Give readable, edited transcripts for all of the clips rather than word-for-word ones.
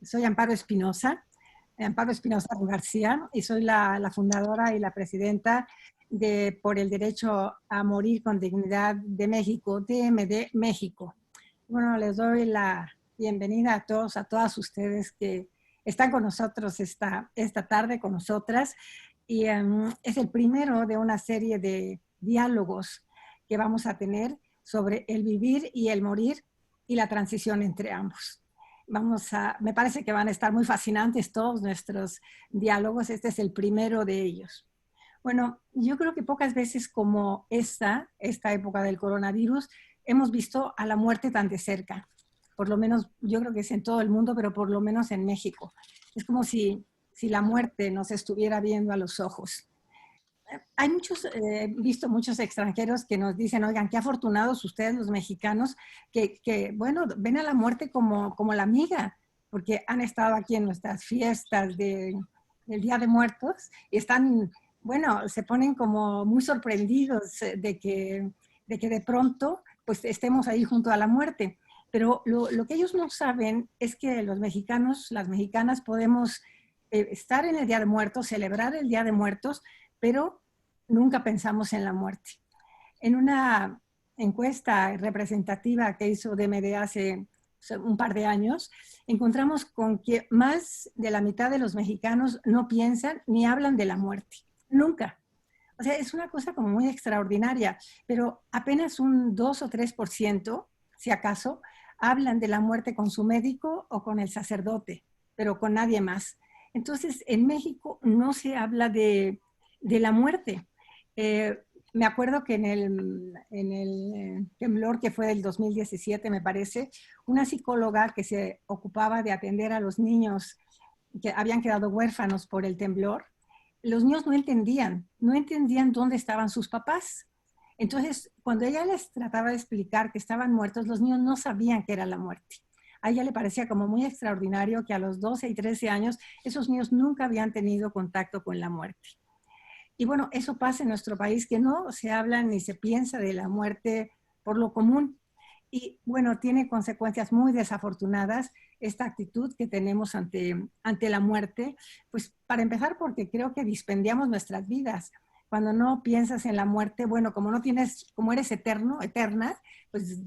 Soy Amparo Espinosa García, y soy la fundadora y la presidenta de Por el Derecho a Morir con Dignidad de México, DMD México. Bueno, les doy la bienvenida a todos, a todas ustedes que están con nosotros esta tarde, con nosotras. Y es el primero de una serie de diálogos que vamos a tener sobre el vivir y el morir y la transición entre ambos. Me parece que van a estar muy fascinantes todos nuestros diálogos. Este es el primero de ellos. Bueno, yo creo que pocas veces como esta época del coronavirus, hemos visto a la muerte tan de cerca. Por lo menos, yo creo que es en todo el mundo, pero por lo menos en México. Es como si la muerte nos estuviera viendo a los ojos. Hay visto muchos extranjeros que nos dicen, oigan, qué afortunados ustedes los mexicanos, bueno, ven a la muerte como la amiga, porque han estado aquí en nuestras fiestas del Día de Muertos y están, bueno, se ponen como muy sorprendidos de que de pronto pues estemos ahí junto a la muerte. Pero lo que ellos no saben es que los mexicanos, las mexicanas podemos estar en el Día de Muertos, celebrar el Día de Muertos, pero nunca pensamos en la muerte. En una encuesta representativa que hizo DMD hace un par de años, encontramos con que más de la mitad de los mexicanos no piensan ni hablan de la muerte. Nunca. O sea, es una cosa como muy extraordinaria, pero apenas un 2 o 3%, si acaso, hablan de la muerte con su médico o con el sacerdote, pero con nadie más. Entonces, en México no se habla de la muerte. Me acuerdo que en el temblor que fue del 2017, me parece, una psicóloga que se ocupaba de atender a los niños que habían quedado huérfanos por el temblor, los niños no entendían dónde estaban sus papás. Entonces, cuando ella les trataba de explicar que estaban muertos, los niños no sabían qué era la muerte. A ella le parecía como muy extraordinario que a los 12 y 13 años esos niños nunca habían tenido contacto con la muerte. Y bueno, eso pasa en nuestro país, que no se habla ni se piensa de la muerte por lo común. Y bueno, tiene consecuencias muy desafortunadas esta actitud que tenemos ante la muerte. Pues para empezar, porque creo que dispendiamos nuestras vidas. Cuando no piensas en la muerte, bueno, como eres eterna, pues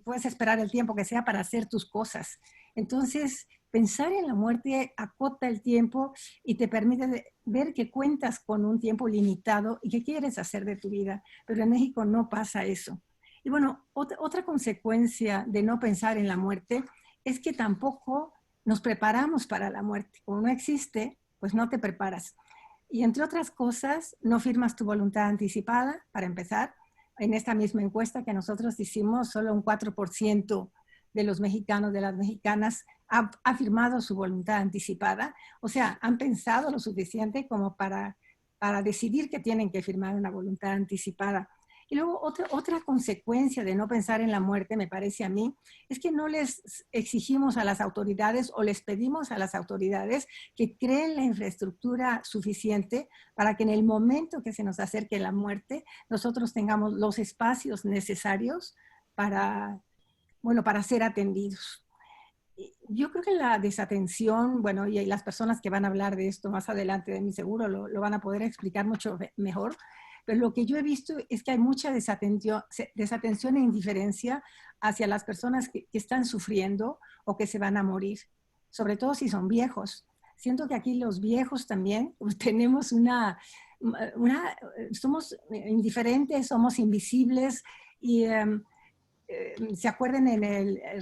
puedes esperar el tiempo que sea para hacer tus cosas. Entonces, pensar en la muerte acota el tiempo y te permite ver que cuentas con un tiempo limitado y que quieres hacer de tu vida. Pero en México no pasa eso. Y bueno, otra consecuencia de no pensar en la muerte es que tampoco nos preparamos para la muerte. Como no existe, pues no te preparas. Y entre otras cosas, no firmas tu voluntad anticipada, para empezar. En esta misma encuesta que nosotros hicimos, solo un 4% de los mexicanos, de las mexicanas, ha firmado su voluntad anticipada. O sea, han pensado lo suficiente como para decidir que tienen que firmar una voluntad anticipada. Y luego otra consecuencia de no pensar en la muerte, me parece a mí, es que no les exigimos a las autoridades o les pedimos a las autoridades que creen la infraestructura suficiente para que en el momento que se nos acerque la muerte, nosotros tengamos los espacios necesarios para ser atendidos. Yo creo que la desatención, bueno, y las personas que van a hablar de esto más adelante de mí seguro lo van a poder explicar mucho mejor, pero lo que yo he visto es que hay mucha desatención e indiferencia hacia las personas que están sufriendo o que se van a morir, sobre todo si son viejos. Siento que aquí los viejos también tenemos somos indiferentes, somos invisibles y se acuerdan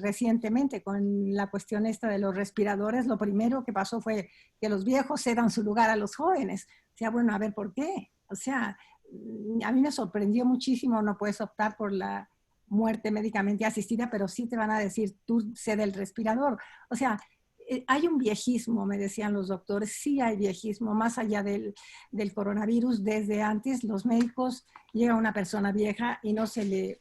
recientemente con la cuestión esta de los respiradores, lo primero que pasó fue que los viejos cedan su lugar a los jóvenes. O sea, bueno, a ver, ¿por qué? O sea, a mí me sorprendió muchísimo, no puedes optar por la muerte médicamente asistida, pero sí te van a decir, tú cede el respirador. O sea, hay un viejismo, me decían los doctores, sí hay viejismo, más allá del coronavirus, desde antes los médicos, llega una persona vieja y no se le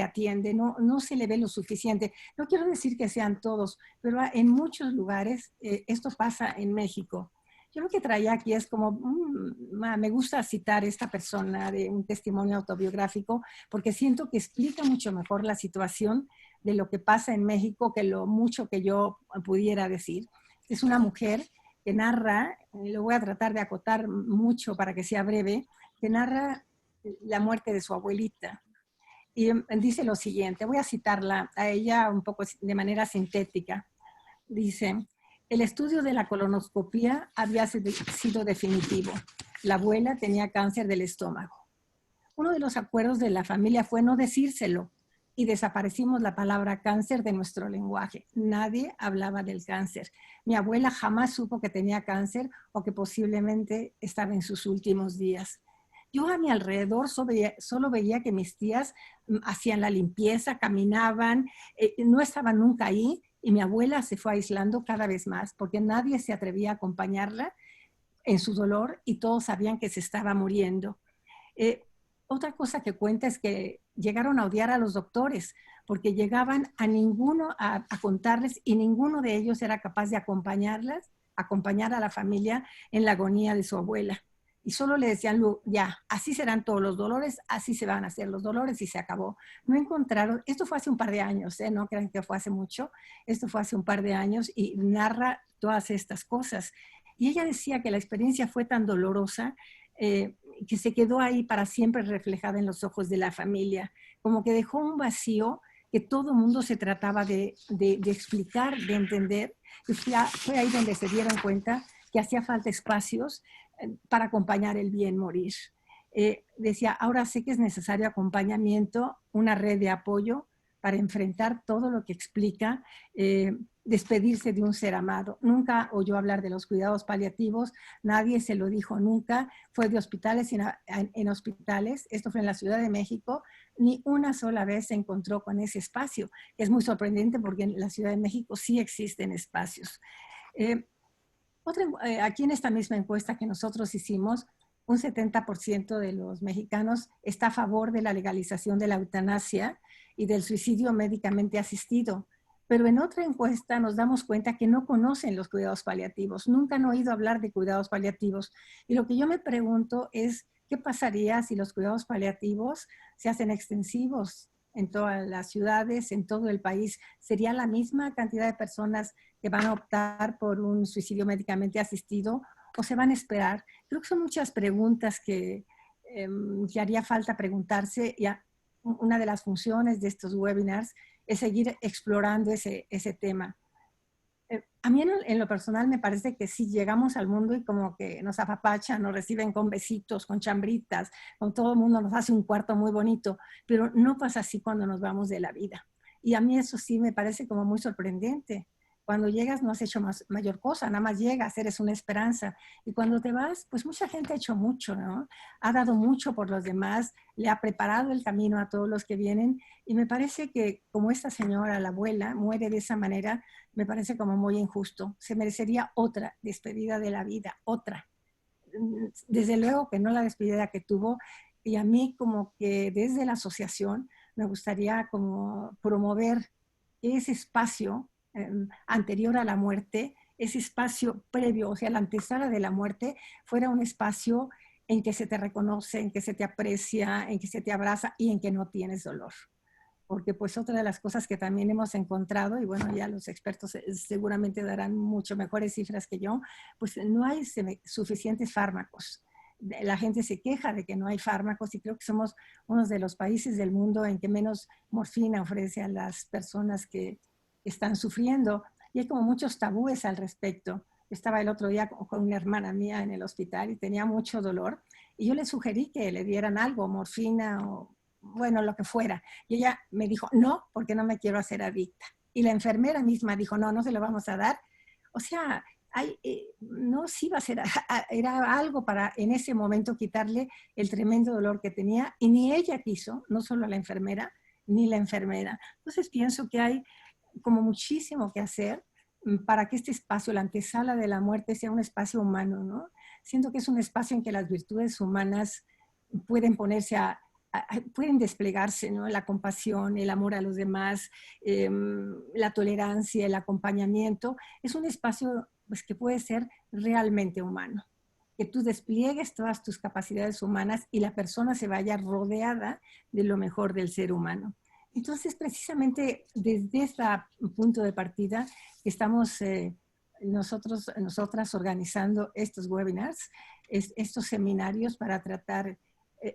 atiende, no se le ve lo suficiente. No quiero decir que sean todos, pero en muchos lugares esto pasa en México. Yo lo que traía aquí es como, me gusta citar a esta persona de un testimonio autobiográfico, porque siento que explica mucho mejor la situación de lo que pasa en México que lo mucho que yo pudiera decir. Es una mujer que narra, lo voy a tratar de acotar mucho para que sea breve, que narra la muerte de su abuelita. Y dice lo siguiente, voy a citarla a ella un poco de manera sintética. Dice, el estudio de la colonoscopía había sido definitivo. La abuela tenía cáncer del estómago. Uno de los acuerdos de la familia fue no decírselo y desaparecimos la palabra cáncer de nuestro lenguaje. Nadie hablaba del cáncer. Mi abuela jamás supo que tenía cáncer o que posiblemente estaba en sus últimos días. Yo a mi alrededor solo veía que mis tías hacían la limpieza, caminaban, no estaban nunca ahí y mi abuela se fue aislando cada vez más porque nadie se atrevía a acompañarla en su dolor y todos sabían que se estaba muriendo. Eh, Otra cosa que cuenta es que llegaron a odiar a los doctores porque llegaban a ninguno a contarles y ninguno de ellos era capaz de acompañar a la familia en la agonía de su abuela. Y solo le decían, ya, así serán todos los dolores, así se van a hacer los dolores y se acabó. No encontraron, esto fue hace un par de años, no crean que fue hace mucho, esto fue hace un par de años y narra todas estas cosas. Y ella decía que la experiencia fue tan dolorosa que se quedó ahí para siempre reflejada en los ojos de la familia, como que dejó un vacío que todo el mundo se trataba de explicar, de entender, y fue ahí donde se dieron cuenta que hacía falta espacios para acompañar el bien morir. Decía, ahora sé que es necesario acompañamiento, una red de apoyo para enfrentar todo lo que explica despedirse de un ser amado. Nunca oyó hablar de los cuidados paliativos, nadie se lo dijo nunca, fue de hospitales en hospitales, esto fue en la Ciudad de México, ni una sola vez se encontró con ese espacio. Es muy sorprendente porque en la Ciudad de México sí existen espacios. Aquí en esta misma encuesta que nosotros hicimos, un 70% de los mexicanos está a favor de la legalización de la eutanasia y del suicidio médicamente asistido. Pero en otra encuesta nos damos cuenta que no conocen los cuidados paliativos, nunca han oído hablar de cuidados paliativos. Y lo que yo me pregunto es, ¿qué pasaría si los cuidados paliativos se hacen extensivos en todas las ciudades, en todo el país? ¿Sería la misma cantidad de personas que van a optar por un suicidio médicamente asistido o se van a esperar? Creo que son muchas preguntas que haría falta preguntarse. Una de las funciones de estos webinars es seguir explorando ese tema. A mí en lo personal me parece que sí llegamos al mundo y como que nos apapachan, nos reciben con besitos, con chambritas, con todo el mundo nos hace un cuarto muy bonito, pero no pasa así cuando nos vamos de la vida. Y a mí eso sí me parece como muy sorprendente. Cuando llegas no has hecho mayor cosa, nada más llegas, eres una esperanza. Y cuando te vas, pues mucha gente ha hecho mucho, ¿no? Ha dado mucho por los demás, le ha preparado el camino a todos los que vienen. Y me parece que como esta señora, la abuela, muere de esa manera, me parece como muy injusto. Se merecería otra despedida de la vida, otra. Desde luego que no la despedida que tuvo. Y a mí como que desde la asociación me gustaría como promover ese espacio anterior a la muerte, ese espacio previo, o sea, la antesala de la muerte, fuera un espacio en que se te reconoce, en que se te aprecia, en que se te abraza y en que no tienes dolor. Porque pues otra de las cosas que también hemos encontrado, y bueno, ya los expertos seguramente darán mucho mejores cifras que yo, pues no hay suficientes fármacos. La gente se queja de que no hay fármacos y creo que somos uno de los países del mundo en que menos morfina ofrece a las personas que están sufriendo. Y hay como muchos tabúes al respecto. Estaba el otro día con una hermana mía en el hospital y tenía mucho dolor y yo le sugerí que le dieran algo, morfina o bueno, lo que fuera. Y ella me dijo, no, porque no me quiero hacer adicta. Y la enfermera misma dijo, no, no se lo vamos a dar. O sea, no, sí va a ser, era algo para en ese momento quitarle el tremendo dolor que tenía y ni ella quiso, no solo la enfermera, ni la enfermera. Entonces pienso que hay como muchísimo que hacer para que este espacio, la antesala de la muerte, sea un espacio humano, ¿no? Siento que es un espacio en que las virtudes humanas pueden ponerse pueden desplegarse, ¿no? La compasión, el amor a los demás, la tolerancia, el acompañamiento. Es un espacio pues, que puede ser realmente humano. Que tú despliegues todas tus capacidades humanas y la persona se vaya rodeada de lo mejor del ser humano. Entonces, precisamente desde este punto de partida que estamos nosotras organizando estos webinars, estos seminarios para tratar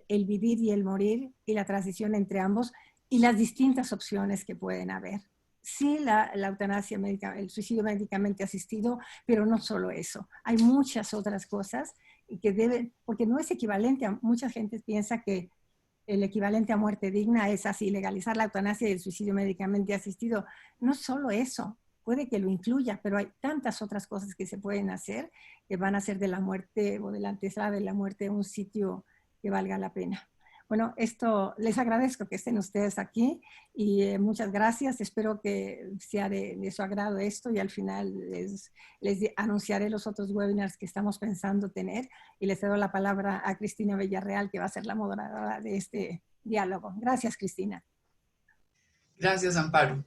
el vivir y el morir y la transición entre ambos y las distintas opciones que pueden haber. Sí, la eutanasia médica, el suicidio médicamente asistido, pero no solo eso. Hay muchas otras cosas que deben, porque no es equivalente a, mucha gente piensa que el equivalente a muerte digna es así, legalizar la eutanasia y el suicidio médicamente asistido. No solo eso, puede que lo incluya, pero hay tantas otras cosas que se pueden hacer que van a hacer de la muerte o de la antesala de la muerte un sitio que valga la pena. Bueno, esto les agradezco que estén ustedes aquí y muchas gracias. Espero que sea de su agrado esto y al final les anunciaré los otros webinars que estamos pensando tener y les cedo la palabra a Cristina Villarreal, que va a ser la moderadora de este diálogo. Gracias, Cristina. Gracias, Amparo.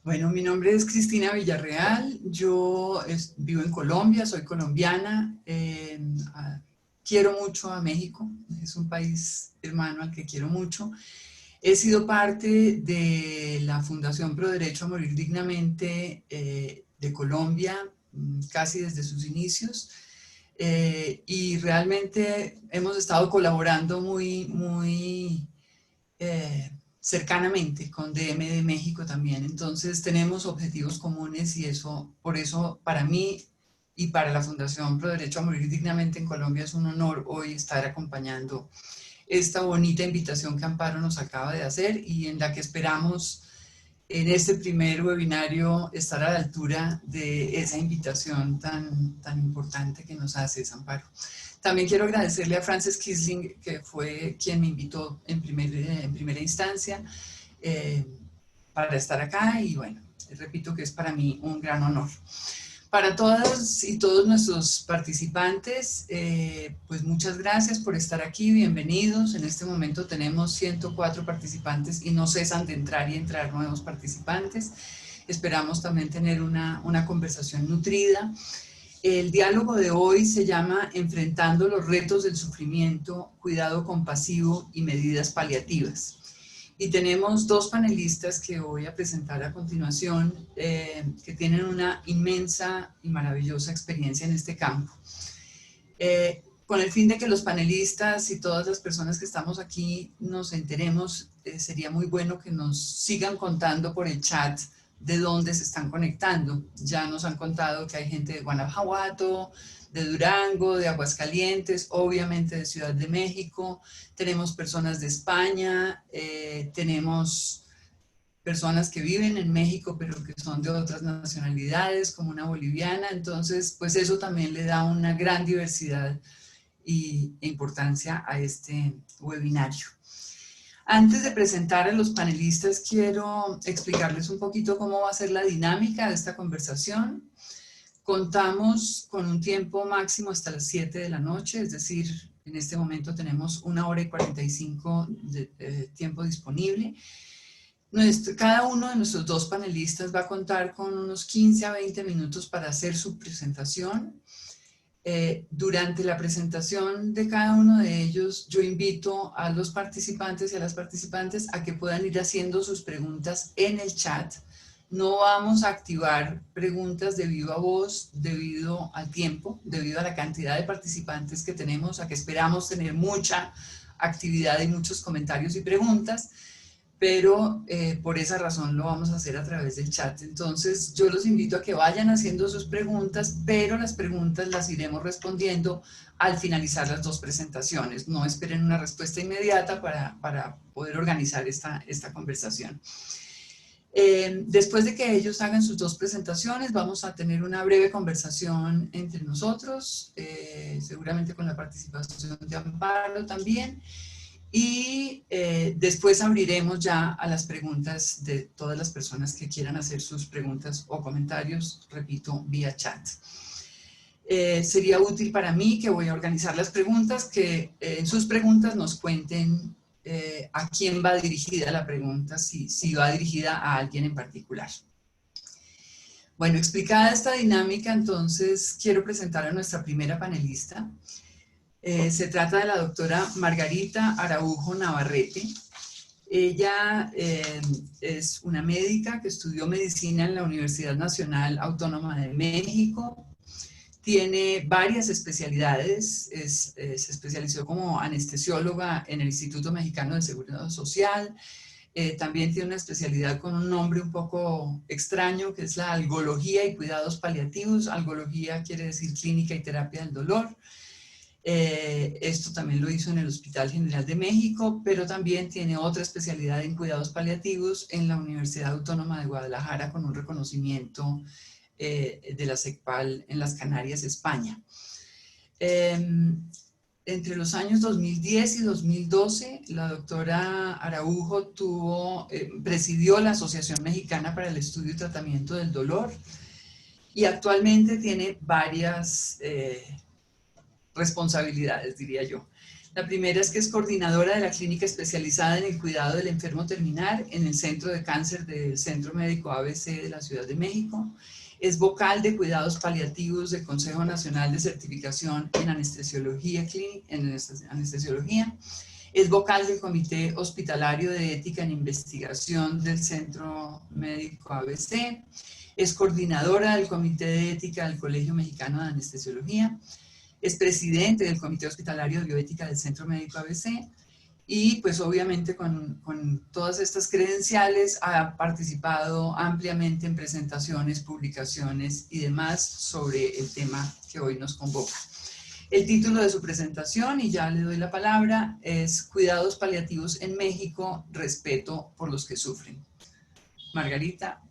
Bueno, mi nombre es Cristina Villarreal, yo vivo en Colombia, soy colombiana, quiero mucho a México, es un país hermano al que quiero mucho. He sido parte de la Fundación Pro Derecho a Morir Dignamente de Colombia, casi desde sus inicios, y realmente hemos estado colaborando muy cercanamente con DM de México también. Entonces tenemos objetivos comunes y eso, por eso para mí y para la Fundación Pro Derecho a Morir Dignamente en Colombia es un honor hoy estar acompañando esta bonita invitación que Amparo nos acaba de hacer y en la que esperamos en este primer webinario estar a la altura de esa invitación tan importante que nos hace Amparo. También quiero agradecerle a Frances Kisling, que fue quien me invitó en primera instancia para estar acá y bueno, repito que es para mí un gran honor. Para todas y todos nuestros participantes, pues muchas gracias por estar aquí, bienvenidos. En este momento tenemos 104 participantes y no cesan de entrar y entrar nuevos participantes. Esperamos también tener una conversación nutrida. El diálogo de hoy se llama Enfrentando los retos del sufrimiento, cuidado compasivo y medidas paliativas. Y tenemos dos panelistas que voy a presentar a continuación que tienen una inmensa y maravillosa experiencia en este campo. Con el fin de que los panelistas y todas las personas que estamos aquí nos enteremos, sería muy bueno que nos sigan contando por el chat de dónde se están conectando. Ya nos han contado que hay gente de Guanajuato, de Durango, de Aguascalientes, obviamente de Ciudad de México, tenemos personas de España, tenemos personas que viven en México pero que son de otras nacionalidades como una boliviana, entonces pues eso también le da una gran diversidad e importancia a este webinario. Antes de presentar a los panelistas quiero explicarles un poquito cómo va a ser la dinámica de esta conversación. Contamos con un tiempo máximo hasta las 7 de la noche, es decir, en este momento tenemos 1 hora y 45 de tiempo disponible. Cada uno de nuestros dos panelistas va a contar con unos 15 a 20 minutos para hacer su presentación. Durante la presentación de cada uno de ellos, yo invito a los participantes y a las participantes a que puedan ir haciendo sus preguntas en el chat. No vamos a activar preguntas de viva voz debido al tiempo, debido a la cantidad de participantes que tenemos, a que esperamos tener mucha actividad y muchos comentarios y preguntas, pero por esa razón lo vamos a hacer a través del chat. Entonces yo los invito a que vayan haciendo sus preguntas, pero las preguntas las iremos respondiendo al finalizar las dos presentaciones. No esperen una respuesta inmediata para poder organizar esta conversación. Después de que ellos hagan sus dos presentaciones, vamos a tener una breve conversación entre nosotros, seguramente con la participación de Amparo también, y después abriremos ya a las preguntas de todas las personas que quieran hacer sus preguntas o comentarios, repito, vía chat. Sería útil para mí, que voy a organizar las preguntas, que en sus preguntas nos cuenten a quién va dirigida la pregunta, si va dirigida a alguien en particular. Bueno, explicada esta dinámica, entonces quiero presentar a nuestra primera panelista. Se trata de la doctora Margarita Araujo Navarrete. Ella es una médica que estudió medicina en la Universidad Nacional Autónoma de México. Tiene varias especialidades, se especializó como anestesióloga en el Instituto Mexicano de Seguridad Social. También tiene una especialidad con un nombre un poco extraño, que es la algología y cuidados paliativos. Algología quiere decir clínica y terapia del dolor. Esto también lo hizo en el Hospital General de México, pero también tiene otra especialidad en cuidados paliativos en la Universidad Autónoma de Guadalajara, con un reconocimiento de la CECPAL en las Canarias, España. Entre los años 2010 y 2012, la doctora Araujo presidió la Asociación Mexicana para el Estudio y Tratamiento del Dolor, y actualmente tiene varias responsabilidades, diría yo. La primera es que es coordinadora de la clínica especializada en el cuidado del enfermo terminal en el Centro de Cáncer del Centro Médico ABC de la Ciudad de México. Es vocal de cuidados paliativos del Consejo Nacional de Certificación en Anestesiología. Es vocal del Comité Hospitalario de Ética en Investigación del Centro Médico ABC. Es coordinadora del Comité de Ética del Colegio Mexicano de Anestesiología. Es presidente del Comité Hospitalario de Bioética del Centro Médico ABC. Y pues obviamente con todas estas credenciales ha participado ampliamente en presentaciones, publicaciones y demás sobre el tema que hoy nos convoca. El título de su presentación, y ya le doy la palabra, es Cuidados paliativos en México, respeto por los que sufren. Margarita,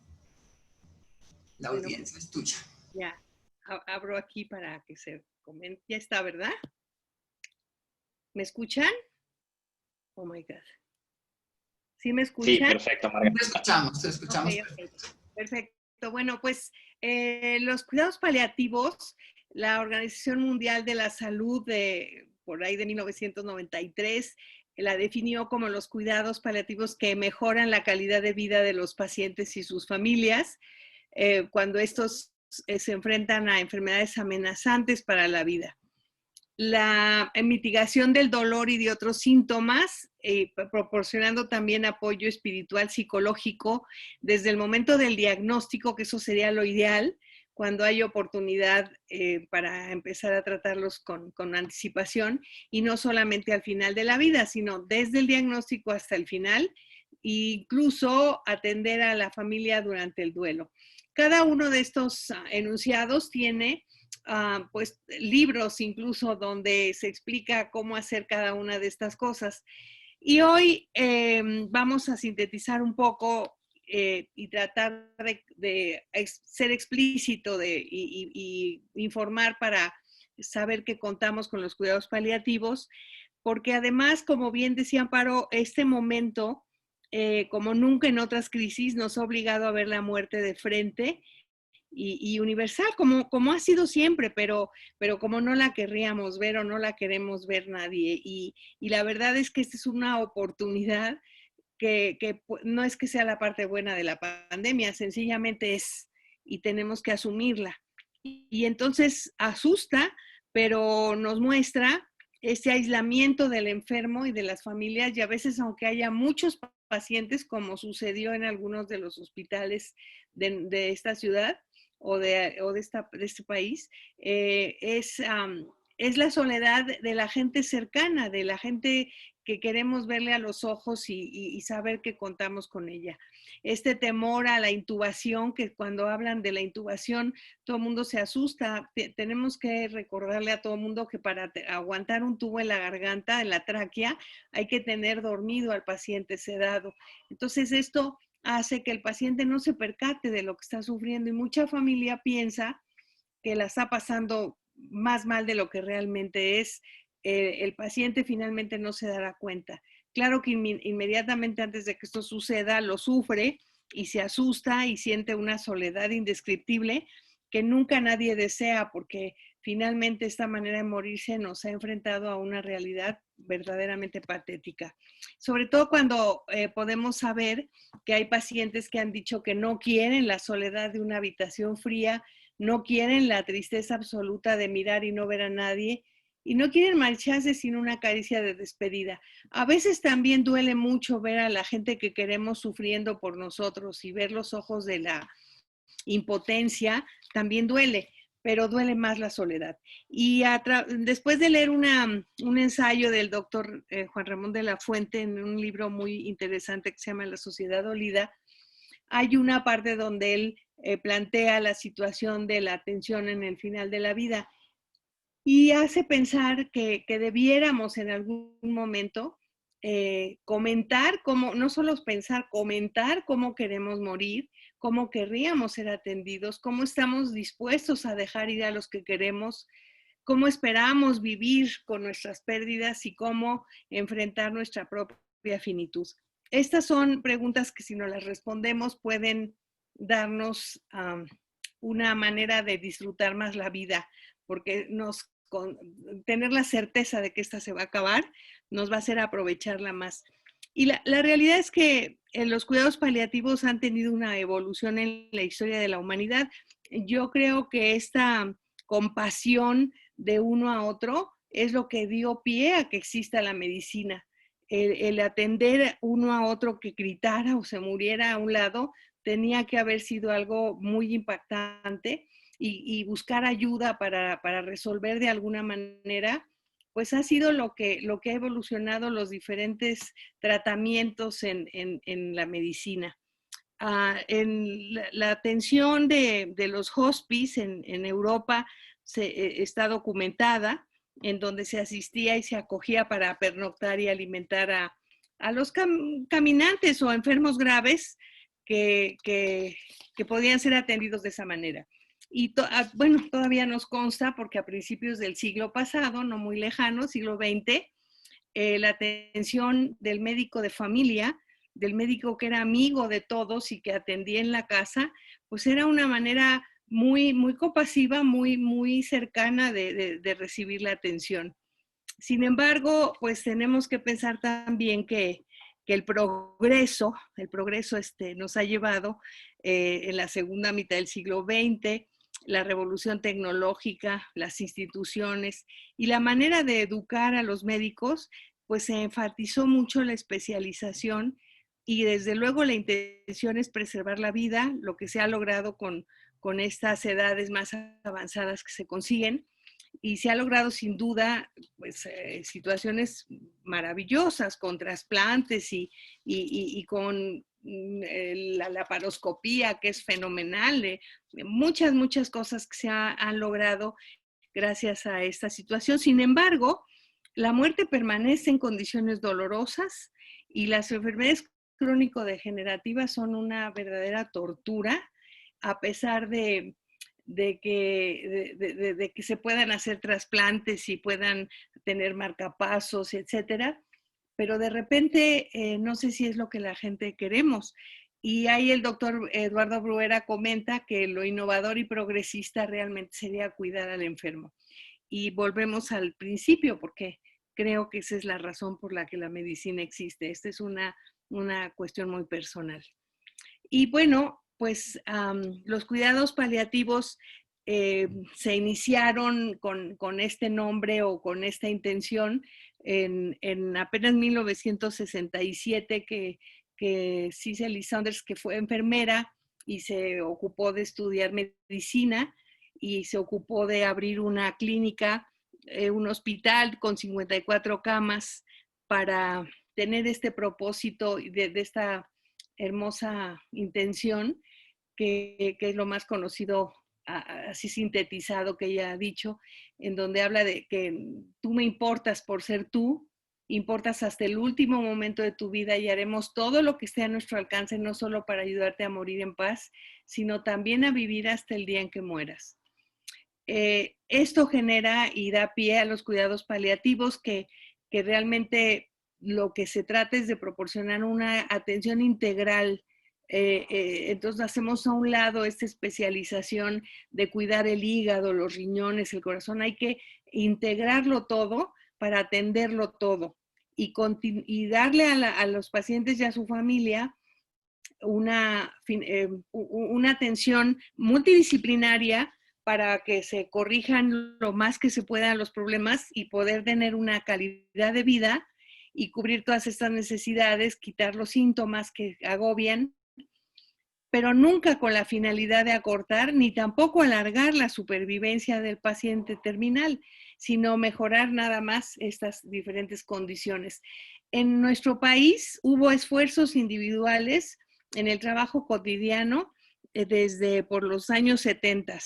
la audiencia es tuya. Ya, abro aquí para que se comente. Ya está, ¿verdad? ¿Me escuchan? Oh my God. ¿Sí me escuchan? Sí, perfecto, Margarita. Te escuchamos. Okay. Perfecto. Bueno, pues los cuidados paliativos, la Organización Mundial de la Salud por ahí de 1993 la definió como los cuidados paliativos que mejoran la calidad de vida de los pacientes y sus familias cuando estos se enfrentan a enfermedades amenazantes para la vida. La mitigación del dolor y de otros síntomas, proporcionando también apoyo espiritual, psicológico, desde el momento del diagnóstico, que eso sería lo ideal, cuando hay oportunidad para empezar a tratarlos con anticipación, y no solamente al final de la vida, sino desde el diagnóstico hasta el final, e incluso atender a la familia durante el duelo. Cada uno de estos enunciados tiene pues libros incluso donde se explica cómo hacer cada una de estas cosas. Y hoy vamos a sintetizar un poco y tratar de ser explícito y informar para saber que contamos con los cuidados paliativos, porque además, como bien decía Amparo, este momento, como nunca en otras crisis, nos ha obligado a ver la muerte de frente y universal, como ha sido siempre, pero como no la querríamos ver o no la queremos ver nadie. Y la verdad es que esta es una oportunidad que no es que sea la parte buena de la pandemia, sencillamente es, y tenemos que asumirla. Y entonces asusta, pero nos muestra ese aislamiento del enfermo y de las familias, y a veces, aunque haya muchos pacientes, como sucedió en algunos de los hospitales de esta ciudad, o de este país, es la soledad de la gente cercana, de la gente que queremos verle a los ojos y saber que contamos con ella. Este temor a la intubación, que cuando hablan de la intubación, todo el mundo se asusta. Tenemos que recordarle a todo el mundo que para aguantar un tubo en la garganta, en la tráquea, hay que tener dormido al paciente sedado. Entonces esto hace que el paciente no se percate de lo que está sufriendo, y mucha familia piensa que la está pasando más mal de lo que realmente es. El paciente finalmente no se dará cuenta. Claro que inmediatamente antes de que esto suceda, lo sufre y se asusta y siente una soledad indescriptible que nunca nadie desea, porque finalmente esta manera de morirse nos ha enfrentado a una realidad verdaderamente patética. Sobre todo cuando podemos saber que hay pacientes que han dicho que no quieren la soledad de una habitación fría, no quieren la tristeza absoluta de mirar y no ver a nadie, y no quieren marcharse sin una caricia de despedida. A veces también duele mucho ver a la gente que queremos sufriendo por nosotros y ver los ojos de la impotencia, también duele, pero duele más la soledad. Y después de leer un ensayo del doctor Juan Ramón de la Fuente en un libro muy interesante que se llama La Sociedad Dolida, hay una parte donde él plantea la situación de la atención en el final de la vida y hace pensar que debiéramos en algún momento comentar cómo, no solo pensar, comentar cómo queremos morir, cómo querríamos ser atendidos, cómo estamos dispuestos a dejar ir a los que queremos, cómo esperamos vivir con nuestras pérdidas y cómo enfrentar nuestra propia finitud. Estas son preguntas que si no las respondemos pueden darnos una manera de disfrutar más la vida, porque tener la certeza de que esta se va a acabar nos va a hacer aprovecharla más. Y la realidad es que los cuidados paliativos han tenido una evolución en la historia de la humanidad. Yo creo que esta compasión de uno a otro es lo que dio pie a que exista la medicina. El atender uno a otro que gritara o se muriera a un lado tenía que haber sido algo muy impactante y buscar ayuda para resolver de alguna manera, pues ha sido lo que ha evolucionado los diferentes tratamientos en la medicina. En la atención de los hospice en Europa está documentada, en donde se asistía y se acogía para pernoctar y alimentar a los caminantes o enfermos graves que podían ser atendidos de esa manera. Y bueno, todavía nos consta porque a principios del siglo pasado, no muy lejano, siglo XX, la atención del médico de familia, del médico que era amigo de todos y que atendía en la casa, pues era una manera muy, muy compasiva, muy, muy cercana de recibir la atención. Sin embargo, pues tenemos que pensar también que el progreso nos ha llevado en la segunda mitad del siglo XX, la revolución tecnológica, las instituciones y la manera de educar a los médicos, pues se enfatizó mucho la especialización y desde luego la intención es preservar la vida, lo que se ha logrado con estas edades más avanzadas que se consiguen. Y se ha logrado sin duda pues, situaciones maravillosas con trasplantes y con la laparoscopía, que es fenomenal, muchas cosas que se han logrado gracias a esta situación. Sin embargo, la muerte permanece en condiciones dolorosas y las enfermedades crónico-degenerativas son una verdadera tortura, a pesar de que se puedan hacer trasplantes y puedan tener marcapasos, etcétera, pero de repente no sé si es lo que la gente queremos. Y ahí el doctor Eduardo Bruera comenta que lo innovador y progresista realmente sería cuidar al enfermo. Y volvemos al principio, porque creo que esa es la razón por la que la medicina existe. Esta es una cuestión muy personal. Y bueno, pues los cuidados paliativos se iniciaron con este nombre o con esta intención en apenas 1967 que Cicely Saunders, que fue enfermera y se ocupó de estudiar medicina y se ocupó de abrir una clínica, un hospital con 54 camas para tener este propósito de esta hermosa intención, que es lo más conocido, así sintetizado, que ella ha dicho, en donde habla de que tú me importas por ser tú, importas hasta el último momento de tu vida y haremos todo lo que esté a nuestro alcance, no solo para ayudarte a morir en paz, sino también a vivir hasta el día en que mueras. Esto genera y da pie a los cuidados paliativos que realmente lo que se trata es de proporcionar una atención integral. Entonces hacemos a un lado esta especialización de cuidar el hígado, los riñones, el corazón. Hay que integrarlo todo para atenderlo todo y darle a los pacientes y a su familia una atención multidisciplinaria para que se corrijan lo más que se puedan los problemas y poder tener una calidad de vida y cubrir todas estas necesidades, quitar los síntomas que agobian, pero nunca con la finalidad de acortar ni tampoco alargar la supervivencia del paciente terminal, sino mejorar nada más estas diferentes condiciones. En nuestro país hubo esfuerzos individuales en el trabajo cotidiano desde por los años 70.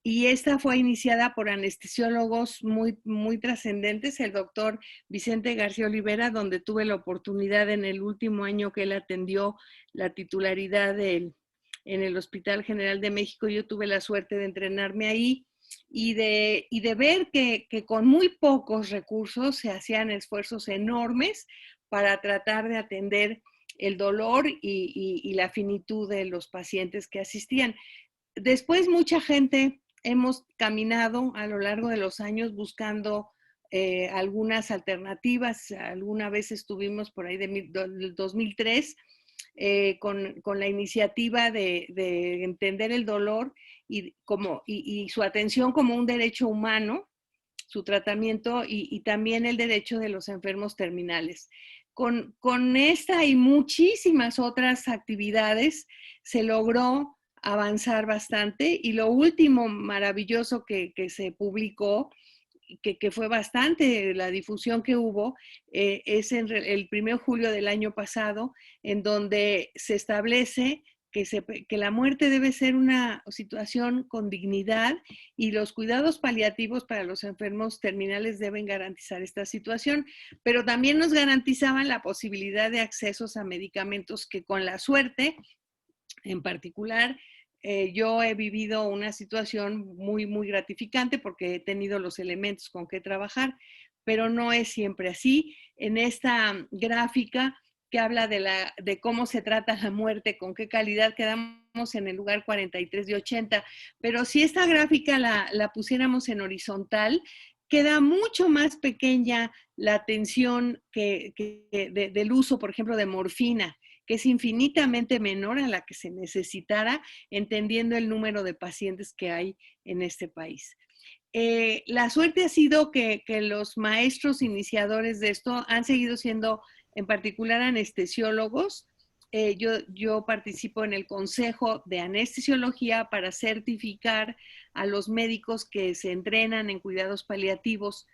Y esta fue iniciada por anestesiólogos muy trascendentes, el doctor Vicente García Olivera, donde tuve la oportunidad en el último año que él atendió la titularidad en el Hospital General de México. Yo tuve la suerte de entrenarme ahí y de ver que con muy pocos recursos se hacían esfuerzos enormes para tratar de atender el dolor y la finitud de los pacientes que asistían. Después mucha gente hemos caminado a lo largo de los años buscando algunas alternativas. Alguna vez estuvimos por ahí del 2003 con la iniciativa de entender el dolor y su atención como un derecho humano, su tratamiento y también el derecho de los enfermos terminales. Con esta y muchísimas otras actividades se logró avanzar bastante y lo último maravilloso que se publicó, que fue bastante la difusión que hubo, es en el 1 de julio del año pasado, en donde se establece que la muerte debe ser una situación con dignidad y los cuidados paliativos para los enfermos terminales deben garantizar esta situación, pero también nos garantizaban la posibilidad de accesos a medicamentos que con la suerte, en particular, yo he vivido una situación muy gratificante porque he tenido los elementos con que trabajar, pero no es siempre así. En esta gráfica que habla de cómo se trata la muerte, con qué calidad quedamos en el lugar 43 de 80, pero si esta gráfica la pusiéramos en horizontal, queda mucho más pequeña la atención del uso, por ejemplo, de morfina, que es infinitamente menor a la que se necesitara, entendiendo el número de pacientes que hay en este país. La suerte ha sido que los maestros iniciadores de esto han seguido siendo, en particular, anestesiólogos. Yo participo en el Consejo de Anestesiología para certificar a los médicos que se entrenan en cuidados paliativos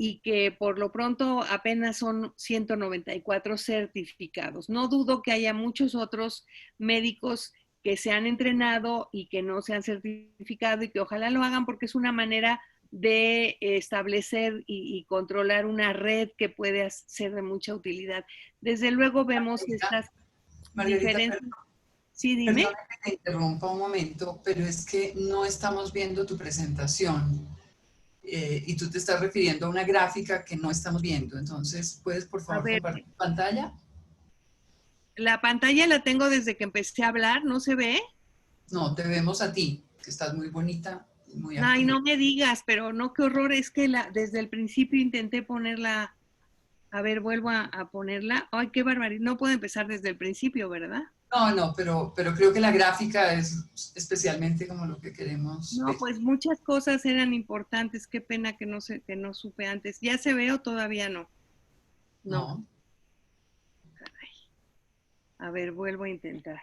y que por lo pronto apenas son 194 certificados. No dudo que haya muchos otros médicos que se han entrenado y que no se han certificado y que ojalá lo hagan porque es una manera de establecer y controlar una red que puede ser de mucha utilidad. Desde luego vemos estas diferencias. Sí, dime. Perdón que te interrumpa un momento, pero es que no estamos viendo tu presentación. Y tú te estás refiriendo a una gráfica que no estamos viendo. Entonces, ¿puedes por favor compartir tu pantalla? La pantalla la tengo desde que empecé a hablar, ¿no se ve? No, te vemos a ti, que estás muy bonita, muy activa. Ay, no me digas, pero no, qué horror, es que desde el principio intenté ponerla. A ver, vuelvo a ponerla. Ay, qué barbaridad. No puedo empezar desde el principio, ¿verdad? No, pero creo que la gráfica es especialmente como lo que queremos No, ver. pues muchas cosas eran importantes. Qué pena que no supe antes. ¿Ya se ve o todavía no? No. Caray. A ver, vuelvo a intentar.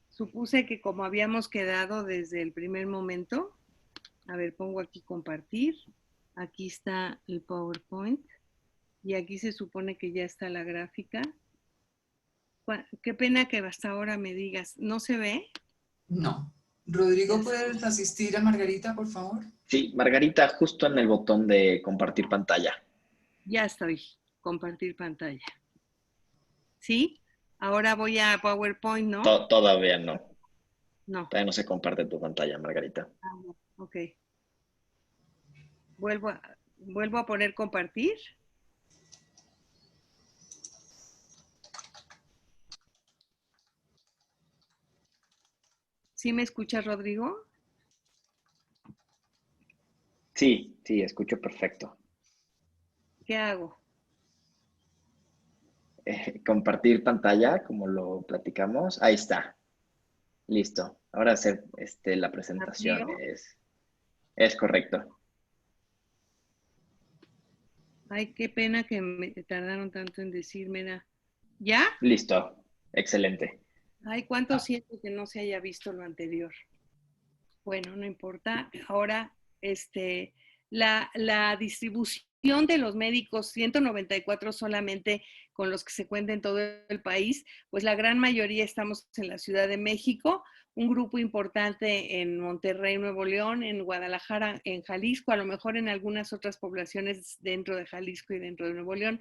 Supuse que como habíamos quedado desde el primer momento, a ver, pongo aquí compartir. Aquí está el PowerPoint. Y aquí se supone que ya está la gráfica. Qué pena que hasta ahora me digas, ¿no se ve? No. Rodrigo, ¿puedes asistir a Margarita, por favor? Sí, Margarita, justo en el botón de compartir pantalla. Ya estoy, compartir pantalla. ¿Sí? Ahora voy a PowerPoint, ¿no? Todavía no. No. Todavía no se comparte tu pantalla, Margarita. Ok. Vuelvo a poner compartir. ¿Sí me escuchas, Rodrigo? Sí, escucho perfecto. ¿Qué hago? Compartir pantalla, como lo platicamos. Ahí está. Listo. Ahora hacer la presentación es... Es correcto. Ay, qué pena que me tardaron tanto en decirme. ¿Ya? Listo. Excelente. Ay, cuánto siento que no se haya visto lo anterior. Bueno, no importa. Ahora, la distribución de los médicos, 194 solamente con los que se cuenta en todo el país, pues la gran mayoría estamos en la Ciudad de México, un grupo importante en Monterrey, Nuevo León, en Guadalajara, en Jalisco, a lo mejor en algunas otras poblaciones dentro de Jalisco y dentro de Nuevo León,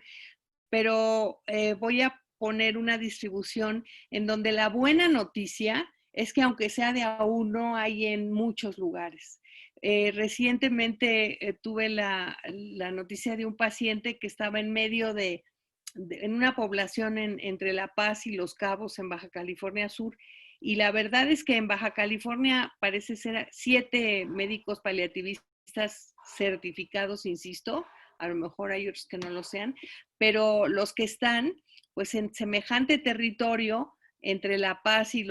pero voy a poner una distribución en donde la buena noticia es que aunque sea de a uno, hay en muchos lugares. Recientemente tuve la noticia de un paciente que estaba en medio en una población entre La Paz y Los Cabos, en Baja California Sur, y la verdad es que en Baja California parece ser 7 médicos paliativistas certificados, insisto, a lo mejor hay otros que no lo sean, pero los que están, pues en semejante territorio, entre La Paz y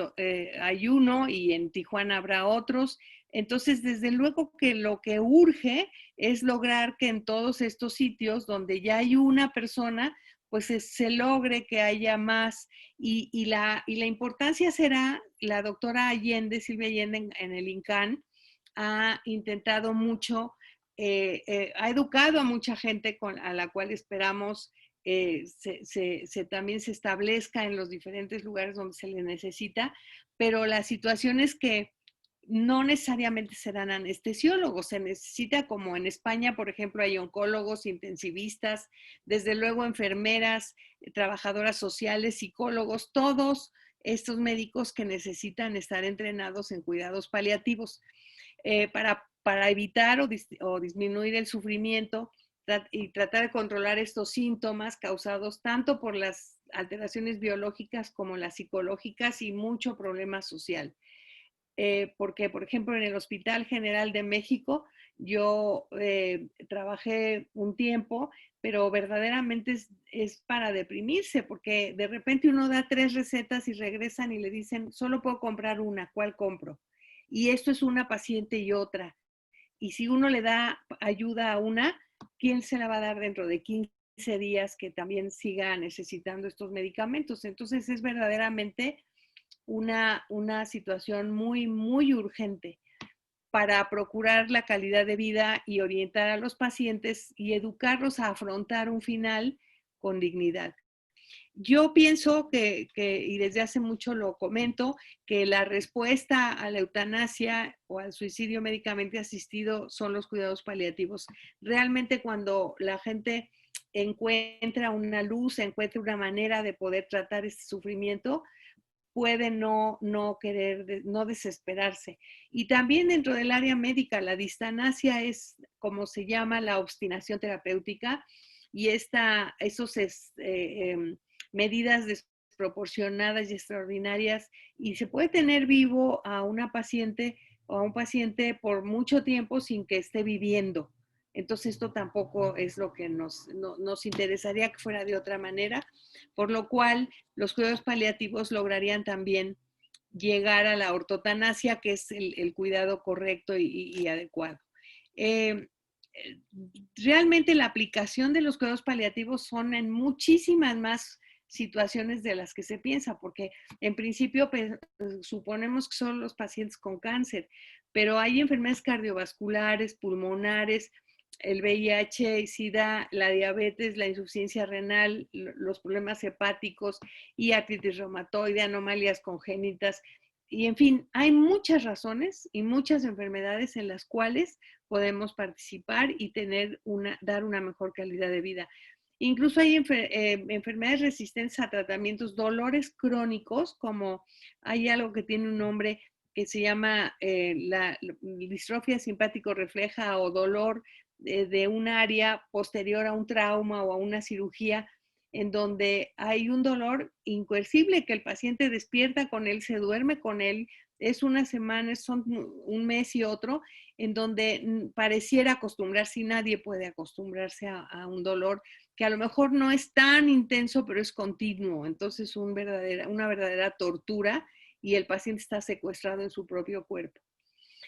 hay uno y en Tijuana habrá otros. Entonces, desde luego que lo que urge es lograr que en todos estos sitios donde ya hay una persona, pues se logre que haya más. Y la importancia será, la doctora Allende, Silvia Allende en el INCAN, ha intentado mucho, ha educado a mucha gente a la cual esperamos también se establezca en los diferentes lugares donde se le necesita, pero la situación es que no necesariamente serán anestesiólogos, se necesita, como en España, por ejemplo, hay oncólogos, intensivistas, desde luego enfermeras, trabajadoras sociales, psicólogos, todos estos médicos que necesitan estar entrenados en cuidados paliativos para evitar o disminuir el sufrimiento y tratar de controlar estos síntomas causados tanto por las alteraciones biológicas como las psicológicas y mucho problema social. Porque, por ejemplo, en el Hospital General de México, yo trabajé un tiempo, pero verdaderamente es para deprimirse, porque de repente uno da 3 recetas y regresan y le dicen, solo puedo comprar una, ¿cuál compro? Y esto es una paciente y otra. Y si uno le da ayuda a una, ¿quién se la va a dar dentro de 15 días que también siga necesitando estos medicamentos? Entonces es verdaderamente una situación muy, muy urgente para procurar la calidad de vida y orientar a los pacientes y educarlos a afrontar un final con dignidad. Yo pienso y desde hace mucho lo comento, que la respuesta a la eutanasia o al suicidio médicamente asistido son los cuidados paliativos. Realmente cuando la gente encuentra una luz, encuentra una manera de poder tratar este sufrimiento, puede no querer, no desesperarse. Y también dentro del área médica, la distanasia es, como se llama, la obstinación terapéutica, y esos medidas desproporcionadas y extraordinarias, y se puede tener vivo a una paciente o a un paciente por mucho tiempo sin que esté viviendo. Entonces esto tampoco es lo que nos interesaría que fuera de otra manera, por lo cual los cuidados paliativos lograrían también llegar a la ortotanasia, que es el cuidado correcto y adecuado. Realmente la aplicación de los cuidados paliativos son en muchísimas más situaciones de las que se piensa, porque en principio suponemos que son los pacientes con cáncer, pero hay enfermedades cardiovasculares, pulmonares, el VIH, SIDA, la diabetes, la insuficiencia renal, los problemas hepáticos y artritis reumatoide, anomalias congénitas. Y en fin, hay muchas razones y muchas enfermedades en las cuales podemos participar y dar una mejor calidad de vida. Incluso hay enfermedades resistentes a tratamientos, dolores crónicos, como hay algo que tiene un nombre que se llama la distrofia simpático refleja o dolor de un área posterior a un trauma o a una cirugía, en donde hay un dolor incoercible que el paciente despierta con él, se duerme con él, es una semana, son un mes y otro, en donde pareciera acostumbrarse, y nadie puede acostumbrarse a un dolor que a lo mejor no es tan intenso, pero es continuo. Entonces una verdadera tortura y el paciente está secuestrado en su propio cuerpo.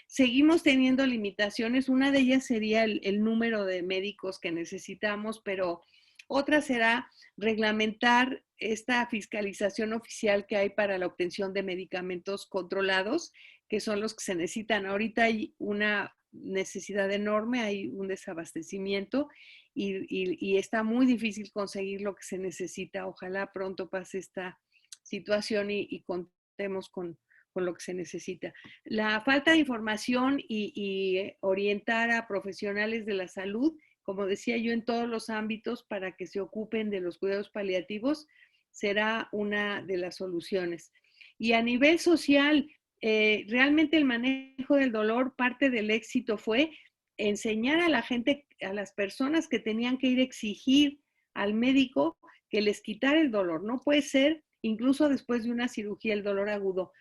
seguimos teniendo limitaciones. Una de ellas sería el número de médicos que necesitamos, pero otra será reglamentar esta fiscalización oficial que hay para la obtención de medicamentos controlados, que son los que se necesitan. Ahorita hay una necesidad enorme, hay un desabastecimiento y está muy difícil conseguir lo que se necesita. Ojalá pronto pase esta situación y contemos con lo que se necesita. La falta de información y orientar a profesionales de la salud, como decía yo, en todos los ámbitos para que se ocupen de los cuidados paliativos, será una de las soluciones. Y a nivel social, realmente el manejo del dolor, parte del éxito fue enseñar a la gente, a las personas que tenían que ir a exigir al médico que les quitara el dolor. No puede ser, incluso después de una cirugía, el dolor agudo.